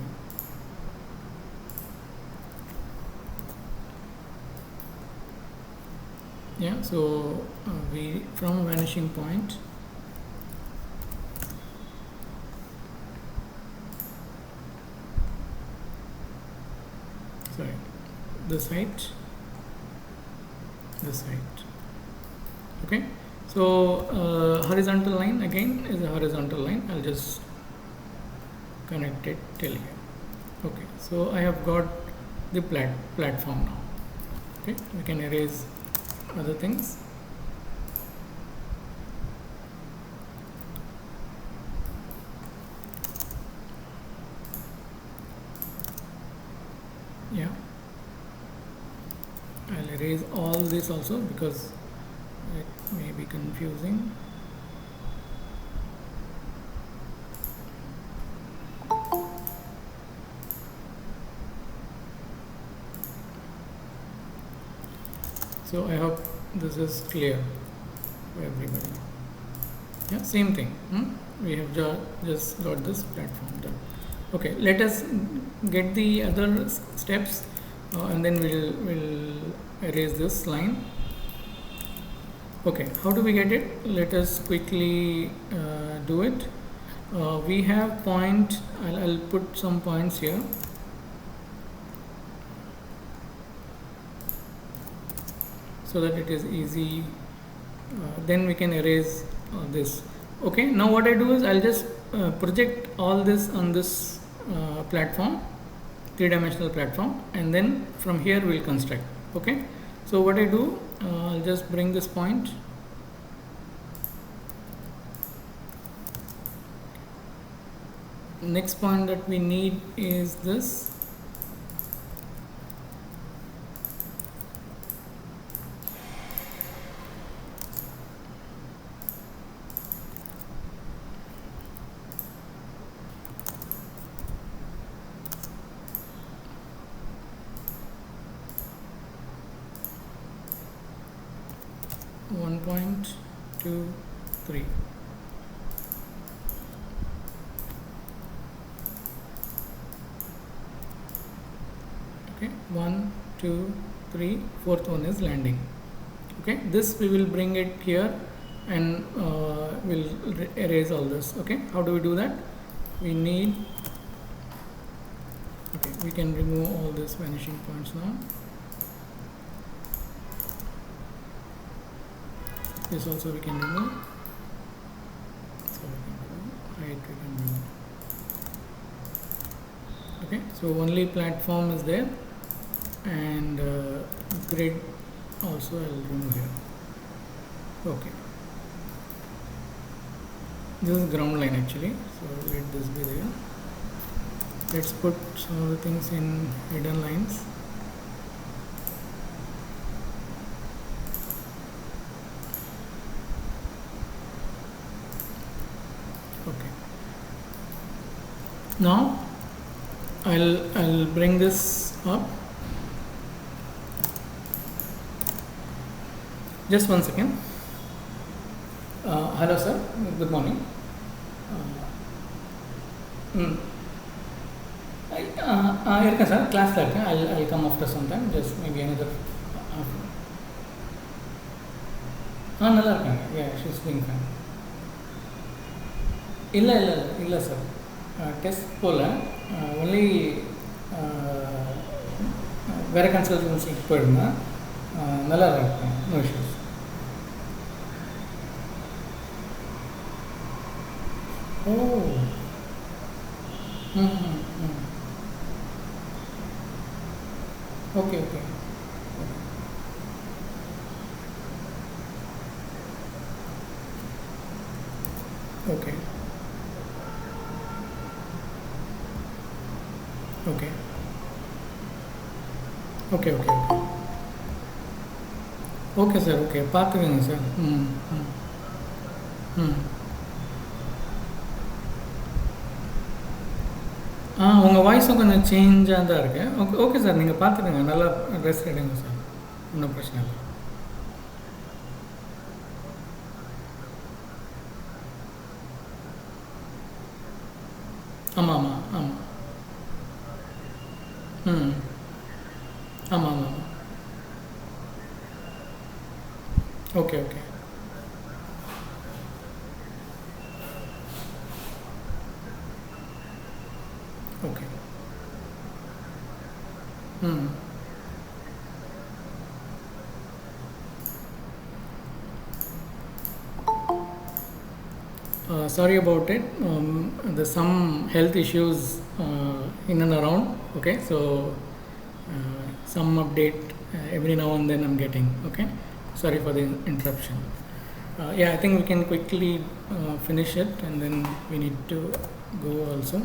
Yeah, so we, from vanishing point, sorry, this height, okay, So horizontal line again is a horizontal line. I'll just connect it till here. Okay, so I have got the platform now. Okay, we can erase other things. Yeah, I'll erase all this also because it may be confusing. So I hope this is clear for everybody. Yeah, same thing. We have just got this platform done. Okay, let us get the other steps and then we'll erase this line. Okay, how do we get it? Let us quickly do it. We have point, I'll put some points here. So that it is easy, then we can erase this. Okay, now what I do is I'll just project all this on this platform, three-dimensional platform, and then from here we'll construct. Okay, so what I do, I'll just bring this point. Next point that we need is this. One point, 2, 3. Okay, 1, 2, 3. Fourth one is landing. Okay, this we will bring it here and we'll erase all this. Okay, how do we do that? We need, okay, we can remove all these vanishing points now. This also we can remove. So we can remove. Height we can remove. Okay, so only platform is there, and grid also I'll remove here. Okay, this is ground line actually, so let this be there. Let's put some of the things in hidden lines. Okay, now I'll bring this up. Just one second. Hello sir, good morning. Irka sir, class that I'll come after some time, just maybe another half. நல்லா இருக்காங்க. Yeah, she's doing fine. இல்லை sir, test போல் only வேறு கன்சல்டன்சிக்கு போயிருந்தேன். நல்லா இருக்கேன், no issues. Oh, okay okay. Okay. Okay. Okay, okay, okay. Okay sir, okay. பார்த்துக்கங்க சார். உங்கள் வாய்ஸும் கொஞ்சம் சேஞ்சாக தான் இருக்கு. ஓகே ஓகே சார், நீங்கள் பார்த்துக்கங்க, நல்லா ரெஸ்ட் எடுங்க சார், ஒன்றும் பிரச்சனை இல்லை. ஆமாம் ஆமாம் ஆமாம். ஆமாம் ஆமாம். Okay okay. Okay. Sorry about it. There's some health issues in and around. Okay, so some update every now and then I'm getting. Okay, sorry for the interruption. Yeah, I think we can quickly finish it, and then we need to go also.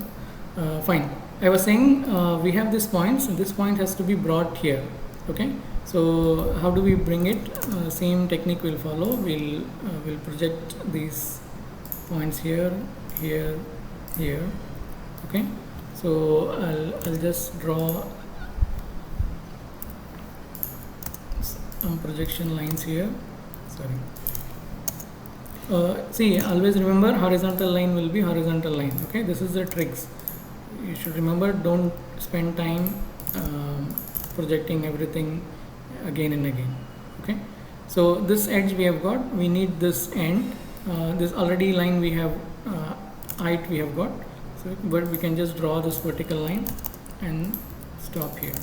Fine. I was saying we have these points, and this point has to be brought here. Okay. So how do we bring it? Same technique we'll follow. We'll project these points here, here, here. Okay. So I'll just draw some projection lines here. Sorry. See, always remember horizontal line will be horizontal line. Okay, this is the tricks. You should remember, don't spend time projecting everything again and again. Okay, so this edge we have got, we need this end. This already line we have, height we have got, so but we can just draw this vertical line and stop here.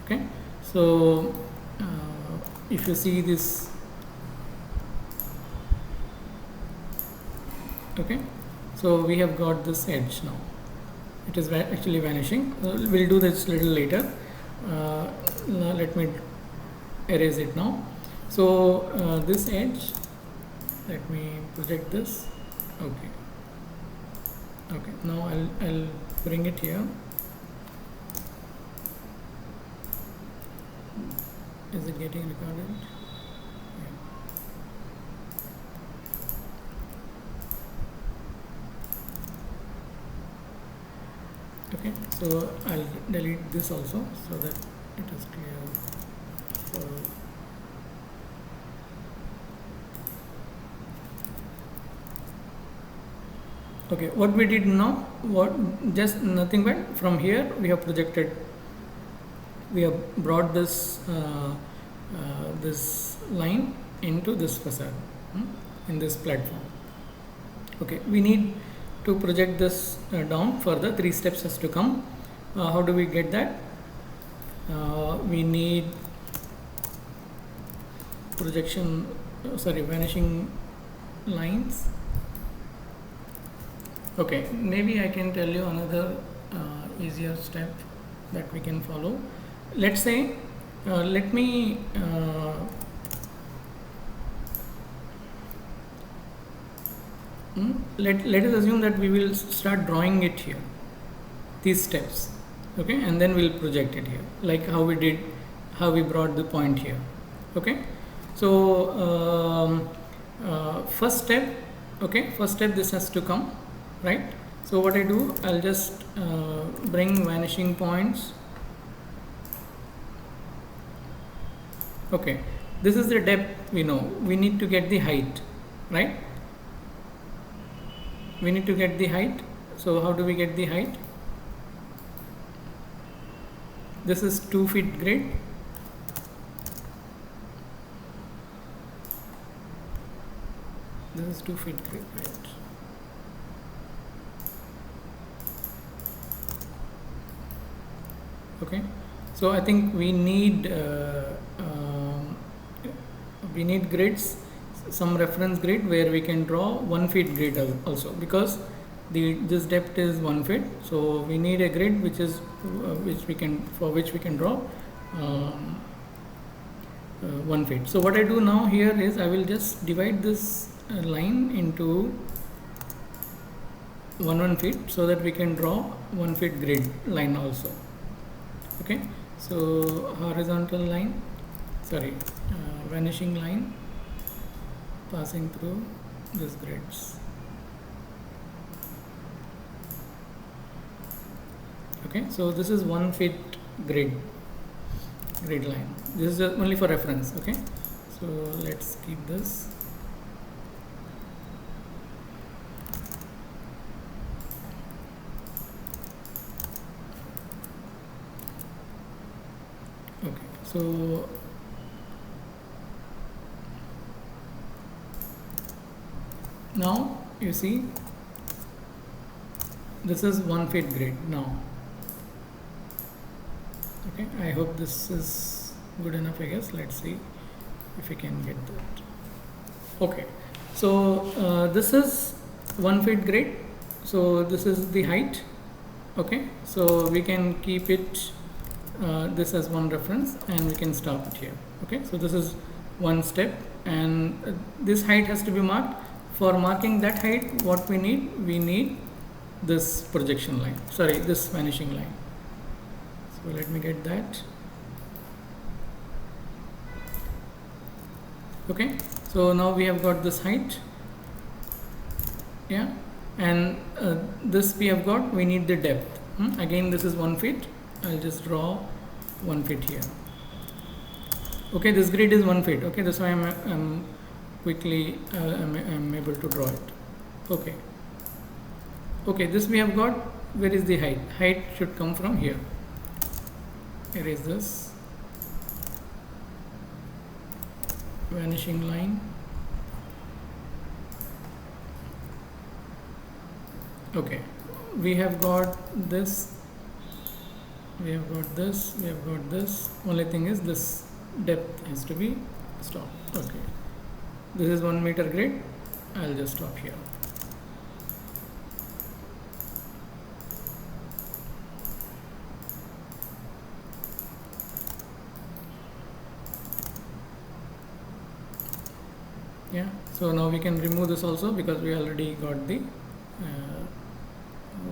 Okay, so if you see this, okay, so we have got this edge now. It is actually vanishing. We'll do this little later. Let me erase it now. So this edge, let me project this. Okay. Okay. Now I'll bring it here. Is it getting recorded? Okay, so I'll delete this also so that it is clear for okay, what we did now, just nothing but from here we have projected, we have brought this this line into this facade in this platform. Okay, we need to project this down further. 3 steps has to come. How do we get that? We need projection, vanishing lines. Okay, maybe I can tell you another easier step that we can follow. Let's say, let me let us assume that we will start drawing it here, these steps, okay, and then we'll project it here, like how we brought the point here. Okay, so first step, this has to come, right? So what I do, I'll just bring vanishing points. Okay, this is the depth we know. We need to get the height, right? We need to get the height. So how do we get the height? This is 2 feet grid. This is 2 feet grid, right? Okay. So I think we need grids, some reference grid where we can draw 1 feet grid also, because this depth is 1 feet. So we need a grid which is which we can draw 1 feet. So what I do now here is I will just divide this line into 1 feet so that we can draw 1 feet grid line also. Okay, so horizontal line, vanishing line passing through these grids. Okay, so this is 1 feet grid line. This is only for reference. Okay, so let's keep this. Okay, so now you see this is 1 feet grid now. Okay, I hope this is good enough, I guess. Let's see if we can get that. Okay, so this is 1 feet grid. So this is the height. Okay, so we can keep it this as one reference and we can stop it here. Okay, so this is one step, and this height has to be marked. For marking that height, what we need this projection line, sorry, this vanishing line. So let me get that. Okay, so now we have got this height, yeah, and this we have got, we need the depth. Again, this is 1 feet. I'll just draw 1 feet here. Okay, this grid is 1 feet. Okay, that's why I'm quickly I'm able to draw it. Okay, okay, this we have got. Where is the height? Height should come from here. Erase this vanishing line. Okay, we have got this, we have got this, we have got this. Only thing is this depth has to be stopped. Okay, this is 1 meter grid. I'll just stop here. Yeah, so now we can remove this also because we already got the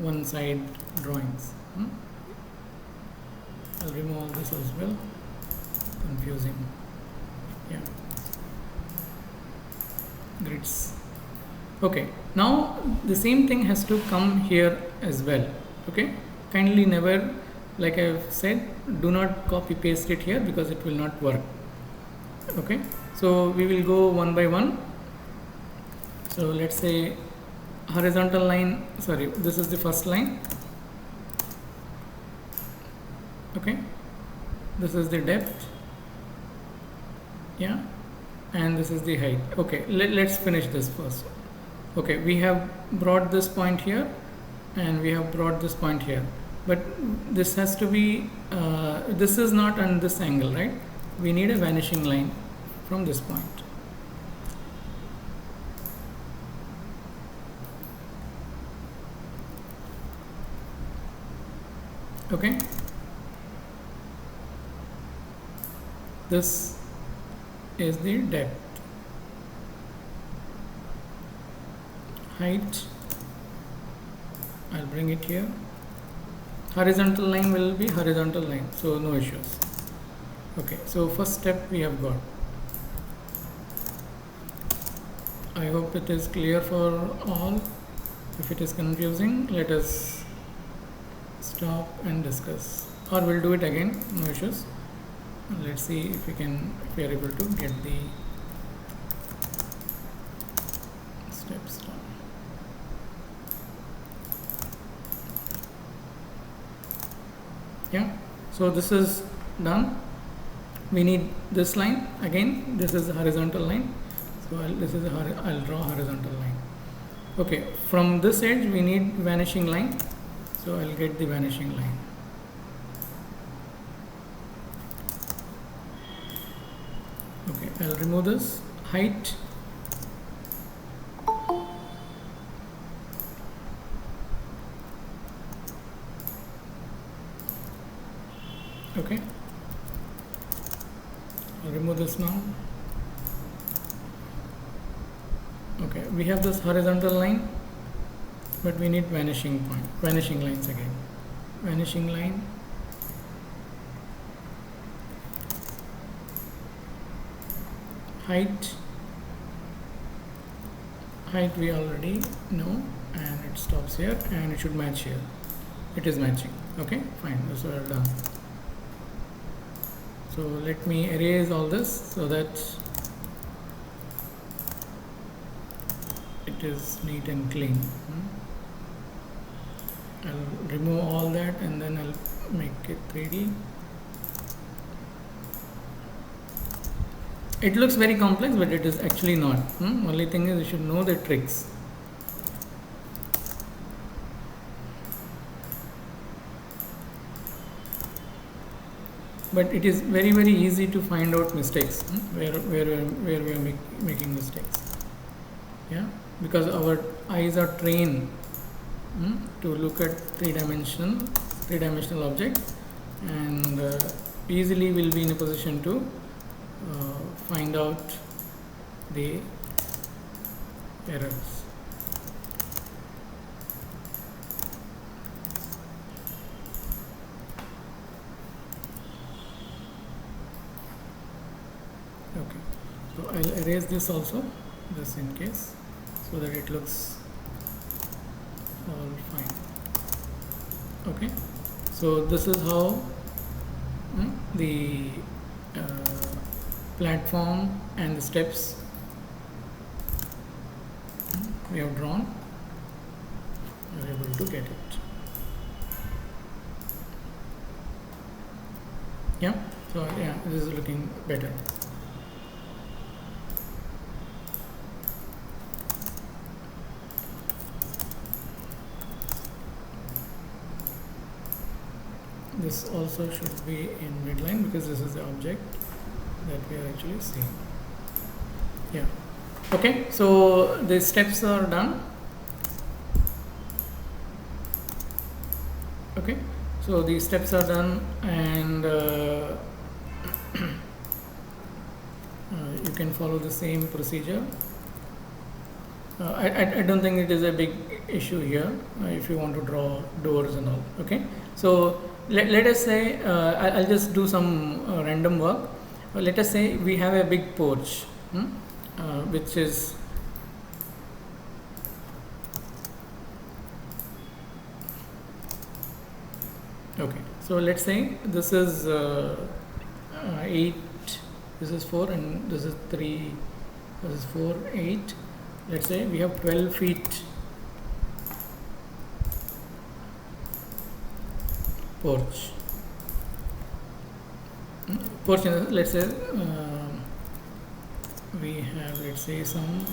one side drawings. I'll remove all this as well. Confusing. Yeah, grids. Okay, now the same thing has to come here as well. Okay, kindly never, like I've said, do not copy paste it here because it will not work. Okay, so we will go one by one. So let's say horizontal line, sorry, this is the first line. Okay, this is the depth, yeah, and this is the height. Okay, let's finish this first. Okay, we have brought this point here and we have brought this point here, but this has to be this is not on this angle, right? We need a vanishing line from this point. Okay, this is the depth. Height, I'll bring it here. Horizontal line will be horizontal line, so no issues. Okay, so first step we have got. I hope it is clear for all. If it is confusing, let us stop and discuss, or we'll do it again, no issues. Let's see if we are able to get the steps done. Yeah, so this is done. We need this line again. This is a horizontal line, so I'll draw a horizontal line. Okay, from this edge we need vanishing line, so I'll get the vanishing line. Okay, I'll remove this. Height, okay, I'll remove this now. Okay, we have this horizontal line, but we need vanishing lines again. Vanishing line, height we already know, and it stops here and it should match here. It is matching. Okay, fine, that's what I've done. So let me erase all this so that it is neat and clean. I'll remove all that and then I'll make it 3D. It looks very complex, but it is actually not. Only thing is you should know the tricks. But it is very, very easy to find out mistakes where we are making mistakes. Yeah. because our eyes are trained to look at three-dimensional object, and easily will be in a position to find out the errors. Okay, so I'll erase this also, just in case, so that it looks all fine. Okay, so this is how the platform and the steps we have drawn, you are able to get it. Yeah, so yeah, this is looking better. This also should be in midline because this is the object that we are actually seeing. Yeah. Okay, so the steps are done. Okay, so the steps are done, and you can follow the same procedure. I don't think it is a big issue here if you want to draw doors and all. Okay, so let us say I'll just do some random work. Let us say we have a big porch, which is okay. So let's say this is 8, this is 4, and this is 3, this is 4, 8. Let's say we have 12 feet porch. Porch, let's say we have, let's say, some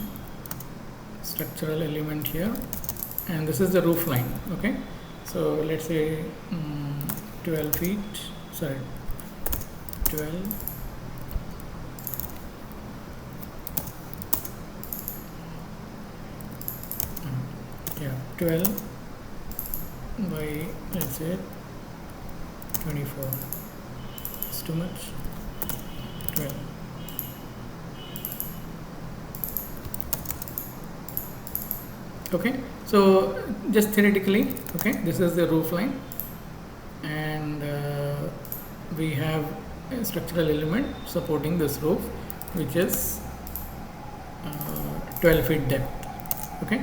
structural element here, and this is the roof line. Okay, so let's say 12 feet, sorry, 12. Yeah, 12 by, let's say, 24. It's too much. 12. Okay, so just theoretically, okay, this is the roof line, and we have a structural element supporting this roof, which is 12 feet depth. Okay,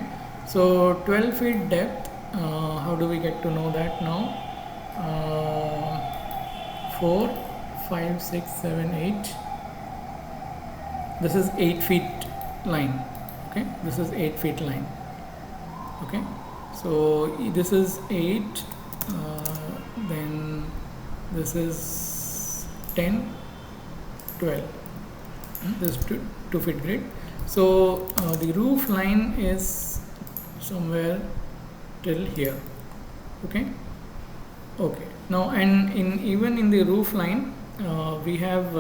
so 12 feet depth, how do we get to know that now? 4, 5, 6, 7, 8. This is 8 feet line. Okay, this is 8 feet line. Okay, so this is 8, then this is 10, 12. This is 2 feet grid. So the roof line is somewhere till here. Okay, okay. Now, and even in the roof line, we have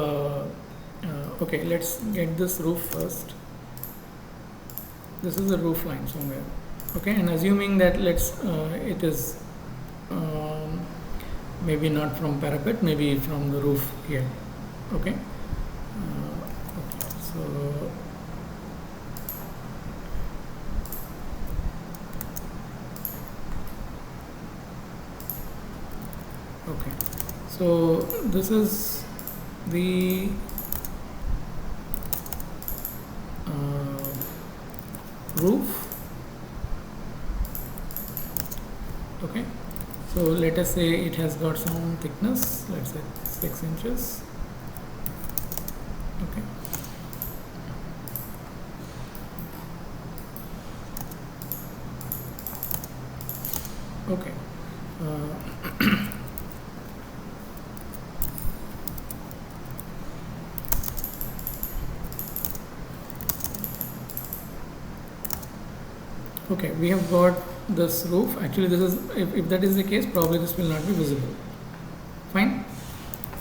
okay, let's get this roof first. This is the roof line somewhere. Okay, and assuming that it is maybe not from parapet, maybe from the roof here. Okay, okay, so okay, so this is the roof. Okay, so let us say it has got some thickness, let's say 6 inches. Okay, okay, okay, we have got this roof. Actually, this is, if that is the case, probably this will not be visible. Fine,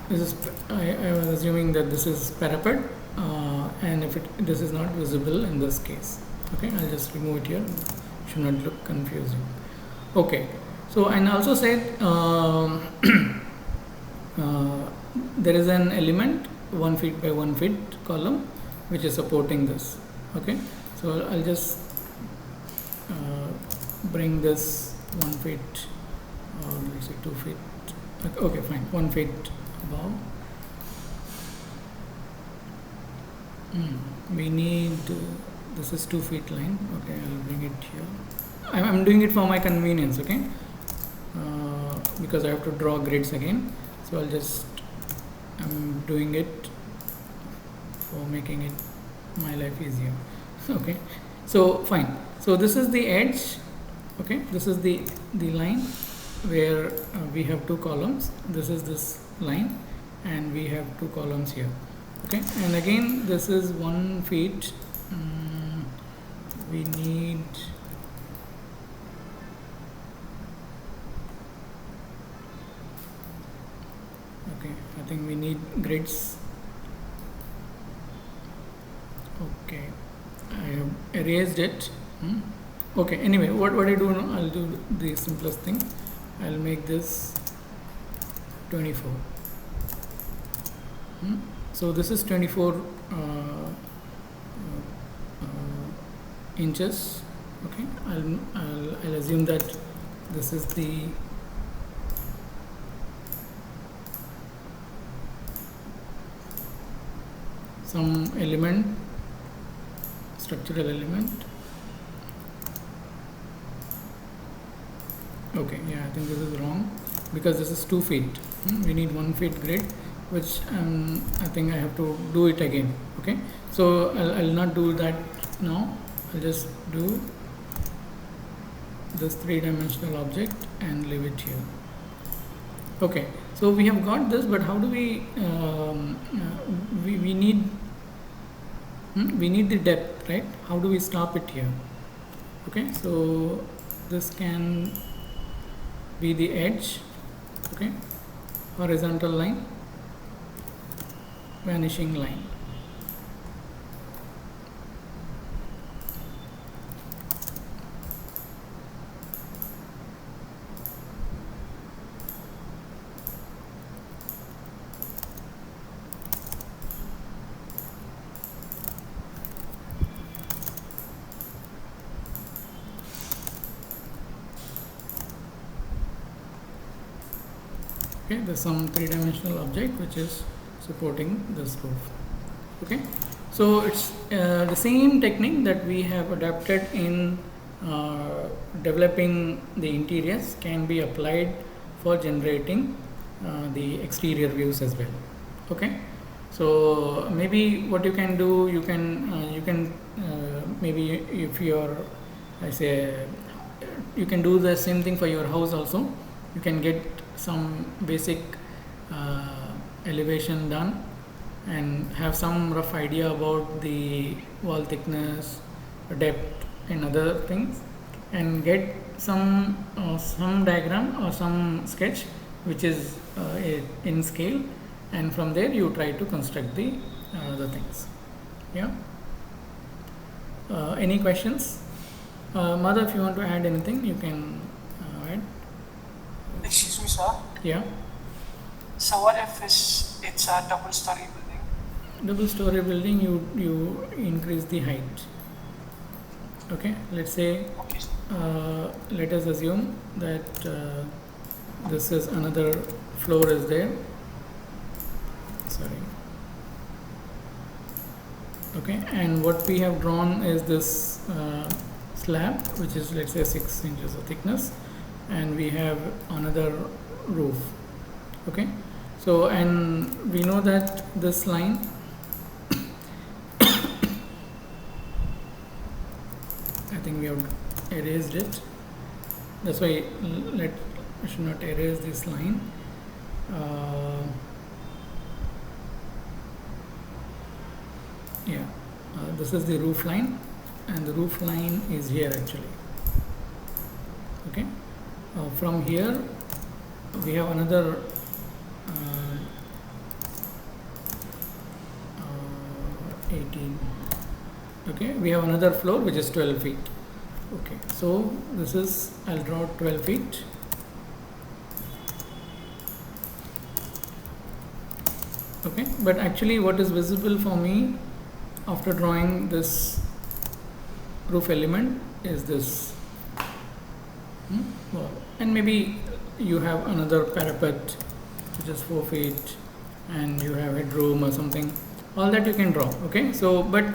this is, I was assuming that this is parapet, and if this is not visible in this case. Okay, I'll just remove it here, should not look confusing. Okay, so and also said there is an element 1 feet by 1 feet column which is supporting this. Okay, so I'll just bring this 1 feet or let's say 2 feet. Okay, fine, 1 feet above. We need this is 2 feet line. Okay, I'll bring it here. I'm doing it for my convenience, okay, because I have to draw grids again, so I'm doing it for making it my life easier. Okay, so fine, so this is the edge. Okay, this is the line where we have 2 columns. This is this line and we have 2 columns here. Okay, and again this is 1 feet. We need I think we need grids. Okay, I have erased it. Okay, anyway, what I do now, I'll do the simplest thing. I'll make this 24. So this is 24 inches. Okay, I'll assume that this is the some element, structural element. Okay, yeah, I think this is wrong because this is 2 feet. We need 1 feet grid, which I think I have to do it again. Okay, so I'll not do that now. I'll just do this 3-dimensional object and leave it here. Okay, so we have got this, but how do we we need the depth, right? How do we stop it here? Okay, so this can be the edge. Okay, horizontal line, vanishing line. Okay, there's some 3-dimensional object which is supporting this roof. Okay, so it's the same technique that we have adapted in developing the interiors can be applied for generating the exterior views as well. Okay, so maybe what you can do, you can maybe if you're you can do the same thing for your house also. You can get some basic elevation done and have some rough idea about the wall thickness, depth and other things, and get some diagram or some sketch which is in scale, and from there you try to construct the things. Yeah. Any questions? Mother, if you want to add anything, you can add. Excuse me, sir. Yeah. So what if it's a double-story building? Double-story building, you increase the height. Okay. Let's say, Okay. let us assume that this is another floor is there. Sorry. Okay, and what we have drawn is this slab, which is, let's say, 6 inches of thickness, and we have another roof. Okay, so and we know that this line I think we have erased it, that's why I should not erase this line. Yeah, this is the roof line, and the roof line is here actually. Okay, from here we have another 18. Okay, we have another floor which is 12 feet. Okay, so this is, I'll draw 12 feet. Okay, but actually what is visible for me after drawing this roof element is this wall, and maybe you have another parapet which is 4 feet and you have headroom or something, all that you can draw. Okay, so but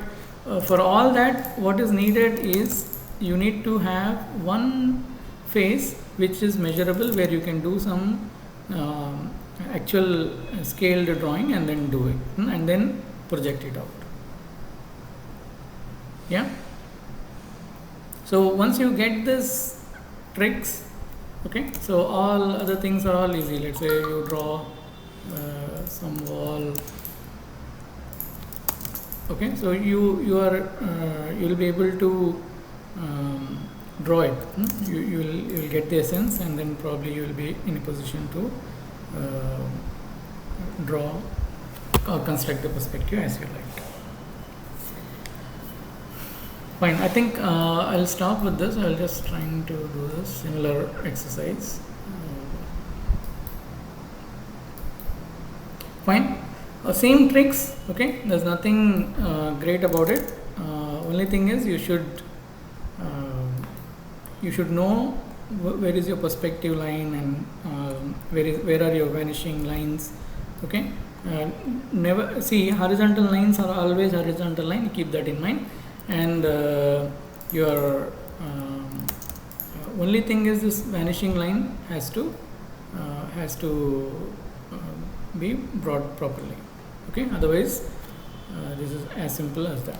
for all that, what is needed is you need to have one face which is measurable, where you can do some actual scaled drawing and then do it and then project it out. Yeah, so once you get this tricks, okay, so all other things are all easy. Let's say you draw some wall. Okay, so you'll be able to draw it. You'll get the essence, and then probably you will be in a position to draw or construct the perspective as you like. Fine, I think I'll stop with this. I'll just trying to do this similar exercise. Fine, same tricks. Okay, there's nothing great about it. Only thing is you should know where is your perspective line and where are your vanishing lines. Okay, never see horizontal lines are always horizontal line. Keep that in mind. And your only thing is this vanishing line has to be brought properly. Okay, otherwise this is as simple as that.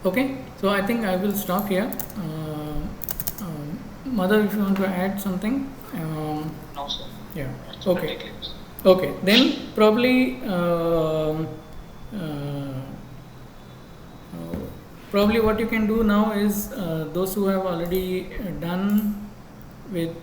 Okay, so I think I will stop here. Mother, if you want to add something. No, sir. Yeah. It's Okay. pretty clear, sir. Okay, then probably probably what you can do now is those who have already done with